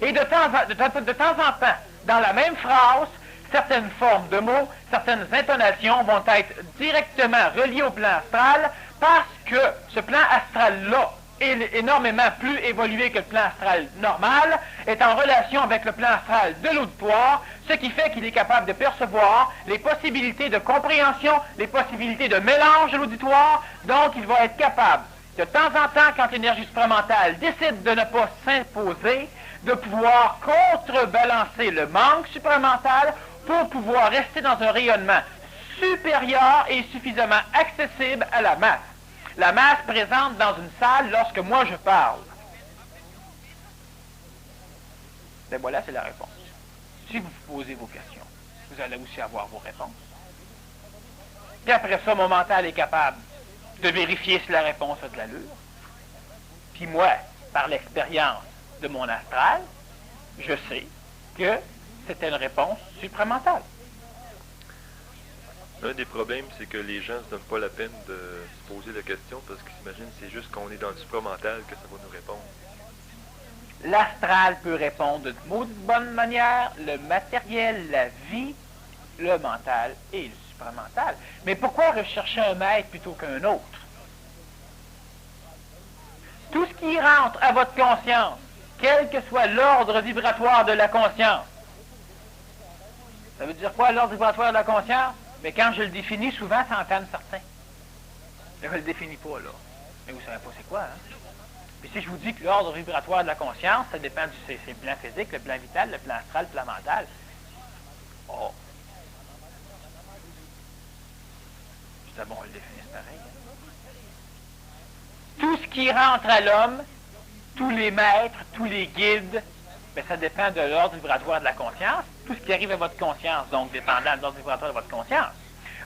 A: Et de temps en temps, dans la même phrase, certaines formes de mots, certaines intonations vont être directement reliées au plan astral parce que ce plan astral-là est énormément plus évolué que le plan astral normal, est en relation avec le plan astral de l'auditoire, ce qui fait qu'il est capable de percevoir les possibilités de compréhension, les possibilités de mélange de l'auditoire, donc il va être capable, de temps en temps, quand l'énergie supramentale décide de ne pas s'imposer, de pouvoir contrebalancer le manque supramental pour pouvoir rester dans un rayonnement supérieur et suffisamment accessible à la masse. La masse présente dans une salle lorsque moi je parle. Ben voilà, c'est la réponse. Si vous posez vos questions, vous allez aussi avoir vos réponses. Puis après ça, mon mental est capable de vérifier si la réponse a de l'allure. Puis moi, par l'expérience de mon astral, je sais que c'était une réponse supramentale.
B: Un des problèmes, c'est que les gens ne se donnent pas la peine de se poser la question parce qu'ils s'imaginent que c'est juste qu'on est dans le supramental que ça va nous répondre.
A: L'astral peut répondre de maudite bonne manière, le matériel, la vie, le mental et le supramental. Mais pourquoi rechercher un maître plutôt qu'un autre? Tout ce qui rentre à votre conscience, quel que soit l'ordre vibratoire de la conscience. Ça veut dire quoi, l'ordre vibratoire de la conscience? Mais quand je le définis, souvent, ça entame certains. Je ne le définis pas, là. Mais vous ne savez pas c'est quoi, hein? Puis si je vous dis que l'ordre vibratoire de la conscience, ça dépend c'est le plan physique, le plan vital, le plan astral, le plan mental. Oh! C'est bon, on le définisse pareil. Hein? Tout ce qui rentre à l'homme, tous les maîtres, tous les guides, bien, ça dépend de l'ordre vibratoire de la conscience. Tout ce qui arrive à votre conscience, donc dépendant de l'ordre vibratoire de votre conscience.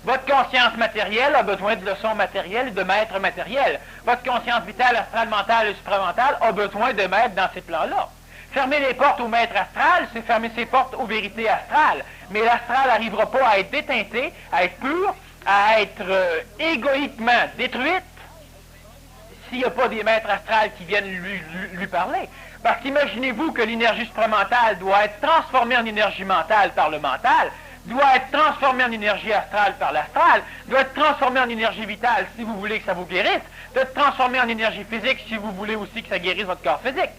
A: Votre conscience matérielle a besoin de leçons matérielles et de maîtres matériels. Votre conscience vitale, astrale, mentale et supramentale a besoin de maîtres dans ces plans-là. Fermer les portes au maître astral, c'est fermer ses portes aux vérités astrales. Mais l'astral n'arrivera pas à être déteinté, à être pur, à être égoïquement détruite s'il n'y a pas des maîtres astrales qui viennent lui parler. Parce qu'imaginez-vous que l'énergie supramentale doit être transformée en énergie mentale par le mental, doit être transformée en énergie astrale par l'astral, doit être transformée en énergie vitale si vous voulez que ça vous guérisse, doit être transformée en énergie physique si vous voulez aussi que ça guérisse votre corps physique.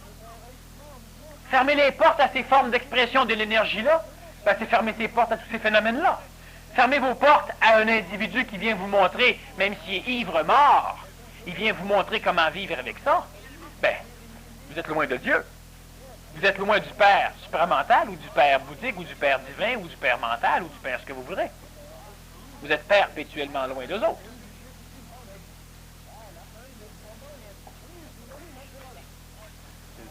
A: Fermer les portes à ces formes d'expression de l'énergie-là, ben c'est fermer ces portes à tous ces phénomènes-là. Fermez vos portes à un individu qui vient vous montrer, même s'il est ivre-mort, il vient vous montrer comment vivre avec ça, ben, vous êtes loin de Dieu. Vous êtes loin du Père supramental, ou du Père bouddhique, ou du Père divin, ou du Père mental, ou du Père ce que vous voudrez. Vous êtes perpétuellement loin d'eux autres.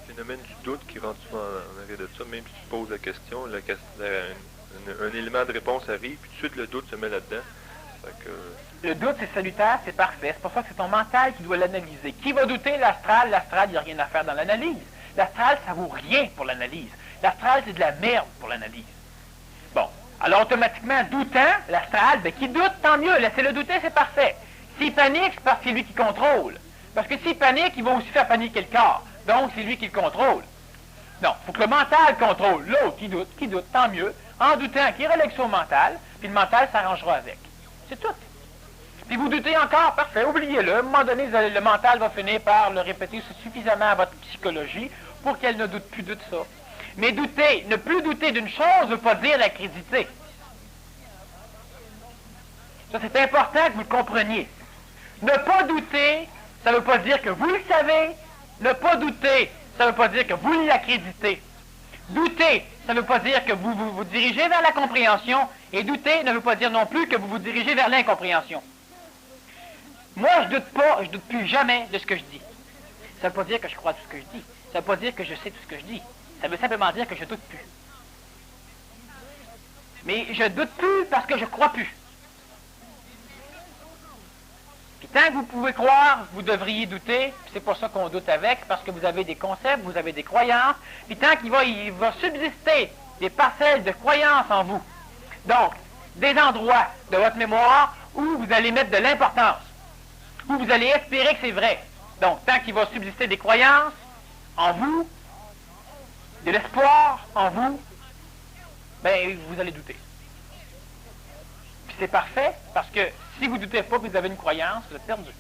B: Le phénomène du doute qui rentre souvent en arrière de ça, même si tu poses la question, un élément de réponse arrive, puis tout de suite le doute se met là-dedans. Fait que...
A: Le doute, c'est salutaire, c'est parfait. C'est pour ça que c'est ton mental qui doit l'analyser. Qui va douter? L'astral. L'astral, il n'y a rien à faire dans l'analyse. L'astral, ça vaut rien pour l'analyse. L'astral, c'est de la merde pour l'analyse. Bon. Alors, automatiquement, doutant, l'astral, ben, qui doute, tant mieux. Laissez-le douter, c'est parfait. S'il panique, c'est parce que c'est lui qui contrôle. Parce que s'il panique, il va aussi faire paniquer le corps. Donc, c'est lui qui le contrôle. Non, il faut que le mental contrôle. L'autre, qui doute, tant mieux. En doutant, qu'il relègue son mental, puis le mental s'arrangera avec. C'est tout. Puis vous doutez encore, parfait, oubliez-le. À un moment donné, le mental va finir par le répéter suffisamment à votre psychologie pour qu'elle ne doute plus de ça. Mais douter, ne plus douter d'une chose ne veut pas dire la créditer. Ça, c'est important que vous le compreniez. Ne pas douter, ça ne veut pas dire que vous le savez. Ne pas douter, ça ne veut pas dire que vous l'accréditez. Douter, ça ne veut pas dire que vous vous dirigez vers la compréhension. Et douter ne veut pas dire non plus que vous vous dirigez vers l'incompréhension. Moi, je doute pas, je doute plus jamais de ce que je dis. Ça ne veut pas dire que je crois tout ce que je dis. Ça ne veut pas dire que je sais tout ce que je dis. Ça veut simplement dire que je doute plus. Mais je doute plus parce que je crois plus. Puis tant que vous pouvez croire, vous devriez douter. C'est pour ça qu'on doute avec, parce que vous avez des concepts, vous avez des croyances. Puis tant qu'il va subsister des parcelles de croyances en vous. Donc, des endroits de votre mémoire où vous allez mettre de l'importance, où vous allez espérer que c'est vrai. Donc, tant qu'il va subsister des croyances en vous, de l'espoir en vous, ben, vous allez douter. Puis c'est parfait, parce que si vous ne doutez pas que vous avez une croyance, vous êtes perdu.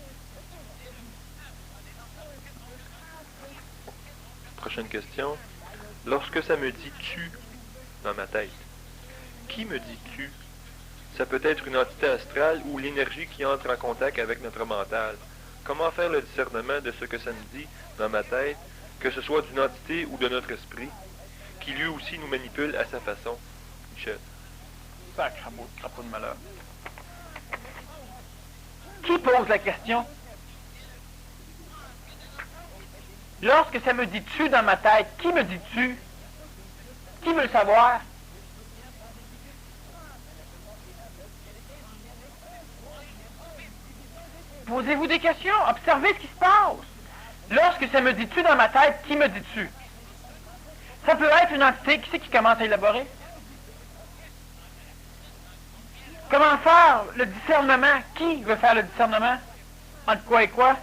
B: Prochaine question. Lorsque ça me dit « tu » dans ma tête, qui me dit « tu » Ça peut être une entité astrale ou l'énergie qui entre en contact avec notre mental. Comment faire le discernement de ce que ça me dit dans ma tête, que ce soit d'une entité ou de notre esprit, qui lui aussi nous manipule à sa façon? Michel.
A: Sacre crapaud de malheur. Qui pose la question? Lorsque ça me dit « tu » dans ma tête, qui me dit « tu » Qui veut le savoir? Posez-vous des questions, observez ce qui se passe. Lorsque ça me dit « tu » dans ma tête, qui me dit « tu » Ça peut être une entité, qui c'est qui commence à élaborer? Comment faire le discernement? Qui veut faire le discernement? Entre quoi et quoi?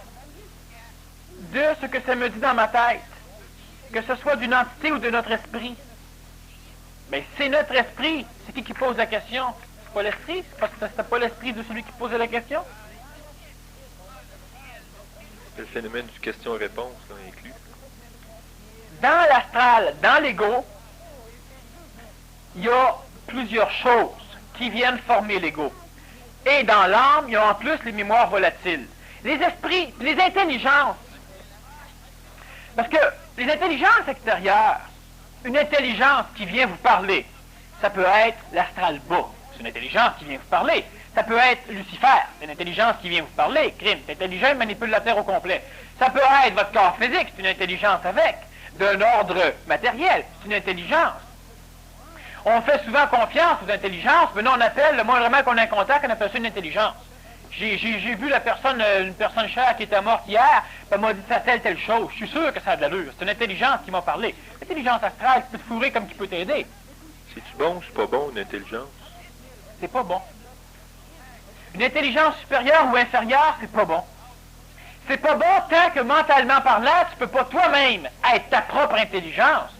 A: De ce que ça me dit dans ma tête. Que ce soit d'une entité ou de notre esprit. Mais c'est notre esprit. C'est qui pose la question? C'est pas l'esprit? C'est pas l'esprit de celui qui pose la question?
B: Le phénomène du question-réponse inclus.
A: Dans l'astral, dans l'ego, il y a plusieurs choses qui viennent former l'ego. Et dans l'âme, il y a en plus les mémoires volatiles. Les esprits, les intelligences. Parce que les intelligences extérieures, une intelligence qui vient vous parler, ça peut être l'astral bas. C'est une intelligence qui vient vous parler. Ça peut être Lucifer, c'est une intelligence qui vient vous parler. Crime, c'est intelligent, il manipule la Terre au complet. Ça peut être votre corps physique, c'est une intelligence avec. D'un ordre matériel, c'est une intelligence. On fait souvent confiance aux intelligences, mais non, on appelle, le moindrement qu'on a un contact, on appelle ça une intelligence. J'ai vu la personne, une personne chère qui était morte hier, elle m'a dit ça telle chose. Je suis sûr que ça a de l'allure. C'est une intelligence qui m'a parlé. L'intelligence astrale qui peut te fourrer comme qui peut t'aider.
B: C'est-tu bon ou c'est pas bon, une intelligence?
A: C'est pas bon. Une intelligence supérieure ou inférieure, c'est pas bon. C'est pas bon tant que mentalement parlant, tu peux pas toi-même être ta propre intelligence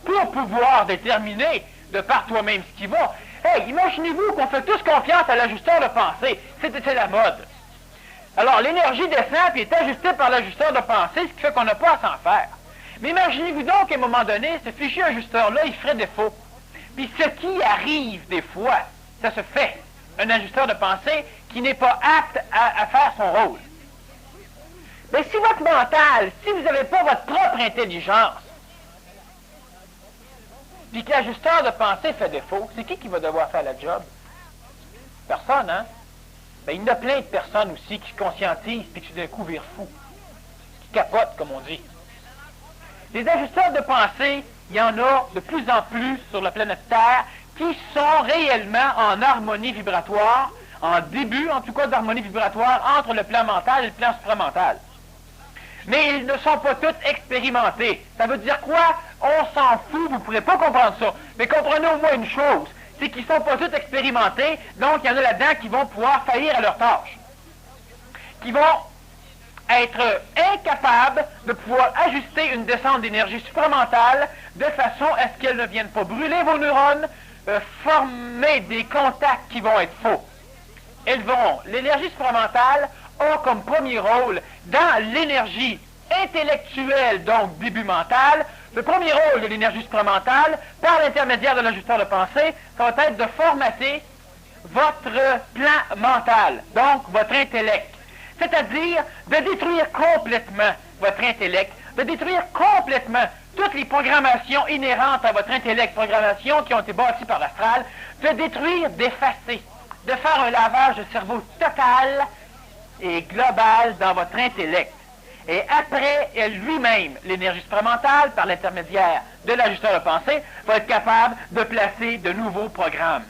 A: pour pouvoir déterminer de par toi-même ce qui va. Hey, imaginez-vous qu'on fait tous confiance à l'ajusteur de pensée. C'est la mode. Alors, l'énergie descend et est ajustée par l'ajusteur de pensée, ce qui fait qu'on n'a pas à s'en faire. Mais imaginez-vous donc qu'à un moment donné, ce fichu ajusteur-là, il ferait défaut. Puis ce qui arrive des fois, ça se fait. Un ajusteur de pensée qui n'est pas apte à faire son rôle. Mais si votre mental, si vous n'avez pas votre propre intelligence, puis que l'ajusteur de pensée fait défaut, c'est qui va devoir faire la job? Personne, hein? Ben, il y en a plein de personnes aussi qui conscientisent puis qui tout d'un coup virent fou. Qui capotent, comme on dit. Les ajusteurs de pensée, il y en a de plus en plus sur la planète Terre qui sont réellement en harmonie vibratoire, en début, en tout cas, d'harmonie vibratoire entre le plan mental et le plan supramental. Mais ils ne sont pas tous expérimentés. Ça veut dire quoi? On s'en fout, vous ne pourrez pas comprendre ça. Mais comprenez au moins une chose, c'est qu'ils ne sont pas tous expérimentés, donc il y en a là-dedans qui vont pouvoir faillir à leur tâche. Qui vont être incapables de pouvoir ajuster une descente d'énergie supramentale de façon à ce qu'elle ne vienne pas brûler vos neurones, former des contacts qui vont être faux. L'énergie supramentale a comme premier rôle dans l'énergie intellectuelle, donc début mental, Le premier rôle de l'énergie supramentale, par l'intermédiaire de l'ajusteur de pensée, ça va être de formater votre plan mental, donc votre intellect. C'est-à-dire de détruire complètement votre intellect, de détruire complètement toutes les programmations inhérentes à votre intellect, programmations qui ont été bâties par l'astral, de détruire, d'effacer, de faire un lavage de cerveau total et global dans votre intellect. Et après, lui-même, l'énergie supramentale, par l'intermédiaire de l'ajusteur de pensée, va être capable de placer de nouveaux programmes.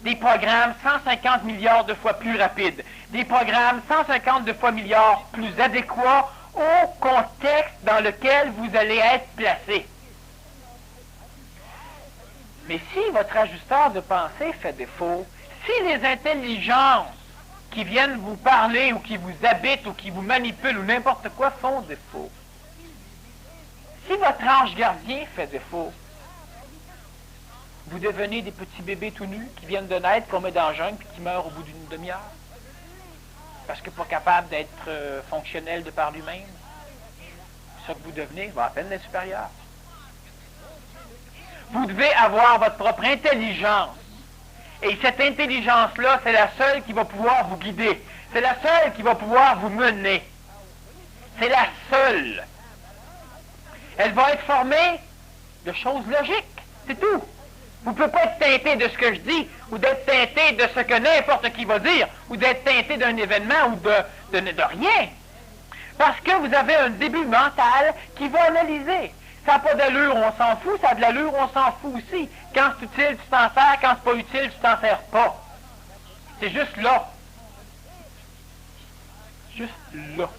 A: Des programmes 150 milliards de fois plus rapides, des programmes 150 fois milliards plus adéquats au contexte dans lequel vous allez être placé. Mais si votre ajusteur de pensée fait défaut, si les intelligences qui viennent vous parler ou qui vous habitent ou qui vous manipulent ou n'importe quoi font défaut, si votre ange gardien fait défaut, vous devenez des petits bébés tout nus qui viennent de naître, qu'on met dans la jungle puis qui meurent au bout d'une demi-heure. Parce que pas capable d'être fonctionnel de par lui-même. Ce que vous devenez va à peine être supérieur. Vous devez avoir votre propre intelligence. Et cette intelligence-là, c'est la seule qui va pouvoir vous guider. C'est la seule qui va pouvoir vous mener. C'est la seule. Elle va être formée de choses logiques. C'est tout. Vous ne pouvez pas être teinté de ce que je dis, ou d'être teinté de ce que n'importe qui va dire, ou d'être teinté d'un événement ou de rien. Parce que vous avez un début mental qui va analyser. Ça n'a pas d'allure, on s'en fout. Ça a de l'allure, on s'en fout aussi. Quand c'est utile, tu t'en sers. Quand c'est pas utile, tu t'en sers pas. C'est juste là. Juste là.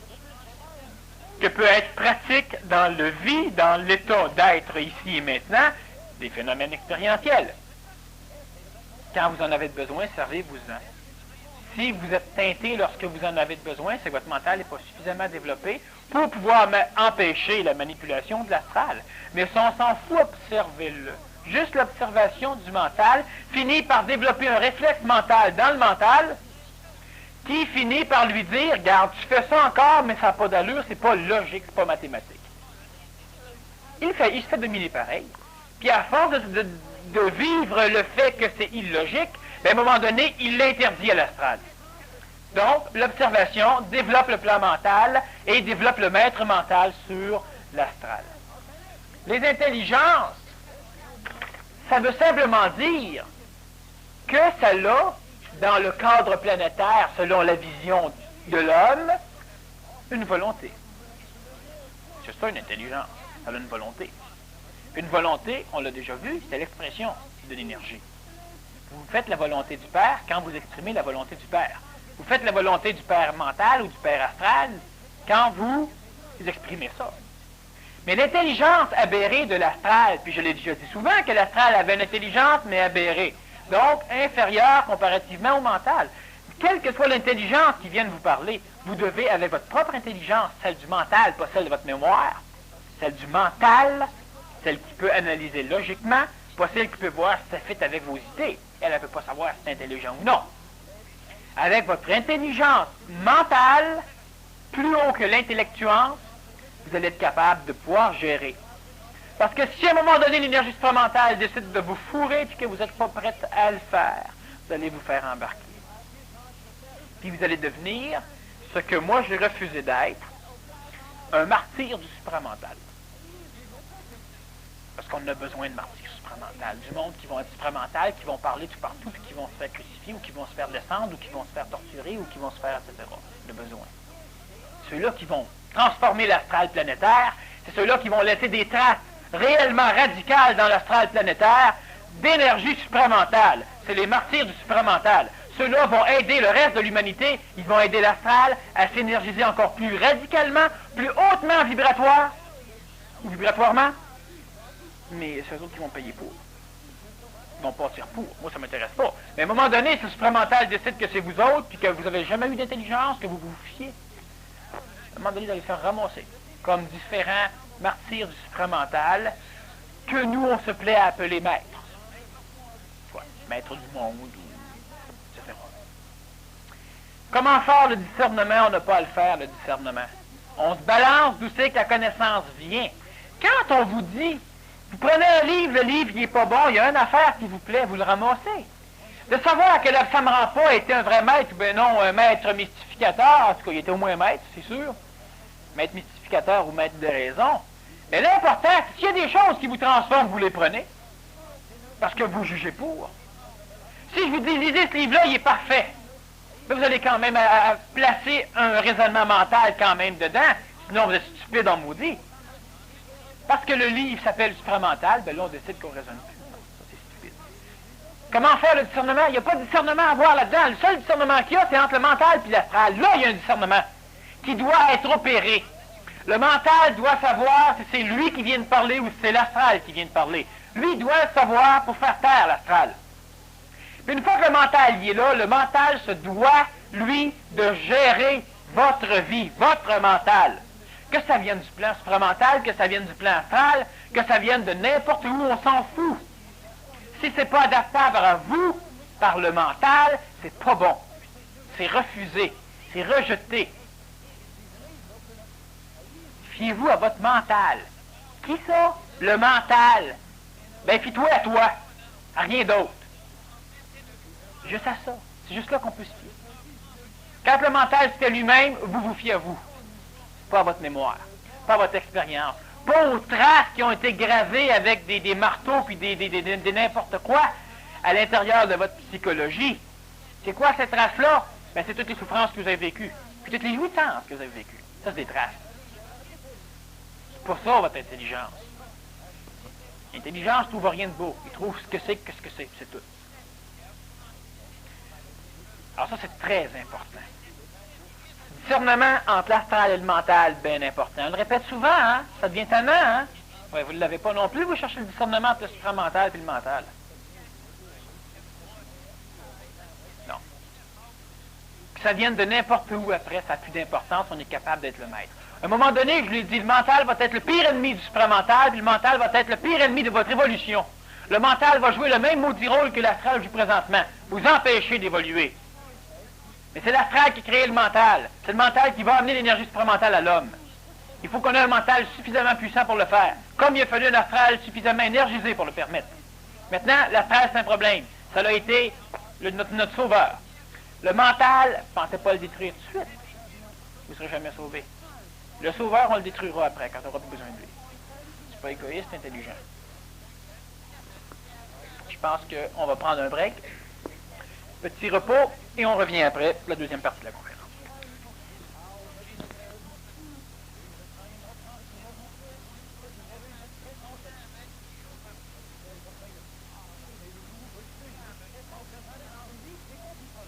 A: Que peut être pratique dans le vie, dans l'état d'être ici et maintenant, des phénomènes expérientiels. Quand vous en avez besoin, servez-vous-en. Si vous êtes teinté lorsque vous en avez besoin, c'est que votre mental n'est pas suffisamment développé pour pouvoir empêcher la manipulation de l'astral. Mais si on s'en fout, observez-le. Juste l'observation du mental finit par développer un réflexe mental dans le mental qui finit par lui dire, regarde, tu fais ça encore, mais ça n'a pas d'allure, c'est pas logique, c'est pas mathématique. Il se fait dominer pareil. Puis à force de vivre le fait que c'est illogique, à un moment donné, il l'interdit à l'astral. Donc, l'observation développe le plan mental et développe le maître mental sur l'astral. Les intelligences, ça veut simplement dire que celle-là, dans le cadre planétaire, selon la vision de l'homme, une volonté. C'est ça une intelligence, elle a une volonté. Une volonté, on l'a déjà vu, c'est l'expression de l'énergie. Vous faites la volonté du Père quand vous exprimez la volonté du Père. Vous faites la volonté du Père mental ou du Père astral quand vous exprimez ça. Mais l'intelligence aberrée de l'astral, puis je l'ai déjà dit souvent que l'astral avait une intelligence, mais aberrée. Donc, inférieure comparativement au mental. Quelle que soit l'intelligence qui vienne vous parler, vous devez, avec votre propre intelligence, celle du mental, pas celle de votre mémoire, celle du mental, celle qui peut analyser logiquement, pas celle qui peut voir si ça fit avec vos idées. Elle ne peut pas savoir si c'est intelligent ou non. Avec votre intelligence mentale, plus haut que l'intellectuance, vous allez être capable de pouvoir gérer. Parce que si à un moment donné, l'énergie supramentale décide de vous fourrer et que vous n'êtes pas prête à le faire, vous allez vous faire embarquer. Puis vous allez devenir ce que moi j'ai refusé d'être, un martyr du supramental. Parce qu'on a besoin de martyrs supramental, du monde qui vont être supramental, qui vont parler tout partout, puis qui vont se faire crucifier, ou qui vont se faire descendre, ou qui vont se faire torturer, ou qui vont se faire, etc. On a besoin. Ceux-là qui vont transformer l'astral planétaire, c'est ceux-là qui vont laisser des traces réellement radicales dans l'astral planétaire d'énergie supramentale. C'est les martyrs du supramental. Ceux-là vont aider le reste de l'humanité, ils vont aider l'astral à s'énergiser encore plus radicalement, plus hautement vibratoire, ou vibratoirement, mais c'est eux autres qui vont payer pour. Ils vont partir pour. Moi, ça ne m'intéresse pas. Mais à un moment donné, si le supramental décide que c'est vous autres, puis que vous n'avez jamais eu d'intelligence, que vous vous fiez, à un moment donné, vous allez faire ramasser, comme différents martyrs du supramental, que nous, on se plaît à appeler maîtres. Quoi? Maîtres du monde, etc. Comment faire le discernement? On n'a pas à le faire, le discernement. On se balance d'où c'est que la connaissance vient. Quand on vous dit, vous prenez un livre, le livre il n'est pas bon, il y a une affaire qui vous plaît, vous le ramassez. De savoir que l'Absalom Rampa était un vrai maître, ou bien non, un maître mystificateur, en tout cas, il était au moins maître, c'est sûr. Maître mystificateur ou maître de raison. Mais l'important, s'il y a des choses qui vous transforment, vous les prenez. Parce que vous jugez pour. Si je vous dis, lisez ce livre-là, il est parfait. Mais vous allez quand même à placer un raisonnement mental quand même dedans. Sinon, vous êtes stupide en maudit. Parce que le livre s'appelle supramental, ben là, on décide qu'on ne raisonne plus. Ça, c'est stupide. Comment faire le discernement? Il n'y a pas de discernement à voir là-dedans. Le seul discernement qu'il y a, c'est entre le mental et l'astral. Là, il y a un discernement qui doit être opéré. Le mental doit savoir si c'est lui qui vient de parler ou si c'est l'astral qui vient de parler. Lui doit le savoir pour faire taire l'astral. Puis une fois que le mental y est là, le mental se doit, lui, de gérer votre vie, votre mental. Que ça vienne du plan supramental, que ça vienne du plan astral, que ça vienne de n'importe où, on s'en fout. Si c'est pas adaptable à vous, par le mental, c'est pas bon. C'est refusé, c'est rejeté. Fiez-vous à votre mental. Qui ça? Le mental. Ben, fie-toi à toi. À rien d'autre. Juste à ça. C'est juste là qu'on peut se fier. Quand le mental se fait lui-même, vous vous fiez à vous. Pas à votre mémoire. Pas à votre expérience. Pas aux traces qui ont été gravées avec des marteaux puis des n'importe quoi à l'intérieur de votre psychologie. C'est quoi ces traces-là? Ben, c'est toutes les souffrances que vous avez vécues. Puis toutes les jouissances que vous avez vécues. Ça, c'est des traces. C'est pour ça votre intelligence. L'intelligence ne trouve rien de beau. Il trouve ce que c'est, c'est tout. Alors ça, c'est très important. Discernement entre l'astral et le mental, bien important. On le répète souvent, hein? Ça devient tannant, hein? Ouais, vous ne l'avez pas non plus, vous cherchez le discernement entre le supramental et le mental. Non. Que ça vienne de n'importe où après, ça n'a plus d'importance, on est capable d'être le maître. À un moment donné, je lui ai dit, le mental va être le pire ennemi du supramental, puis le mental va être le pire ennemi de votre évolution. Le mental va jouer le même maudit rôle que l'astral joue présentement. Vous empêcher d'évoluer. Mais c'est l'astral qui crée le mental. C'est le mental qui va amener l'énergie supramentale à l'homme. Il faut qu'on ait un mental suffisamment puissant pour le faire. Comme il a fallu un astral suffisamment énergisé pour le permettre. Maintenant, l'astral, c'est un problème. Ça a été notre sauveur. Le mental, pensez pas le détruire tout de suite. Vous ne serez jamais sauvé. Le sauveur, on le détruira après, quand on aura plus besoin de lui. C'est pas égoïste, c'est intelligent. Je pense qu'on va prendre un break. Petit repos, et on revient après, la deuxième partie de la conférence.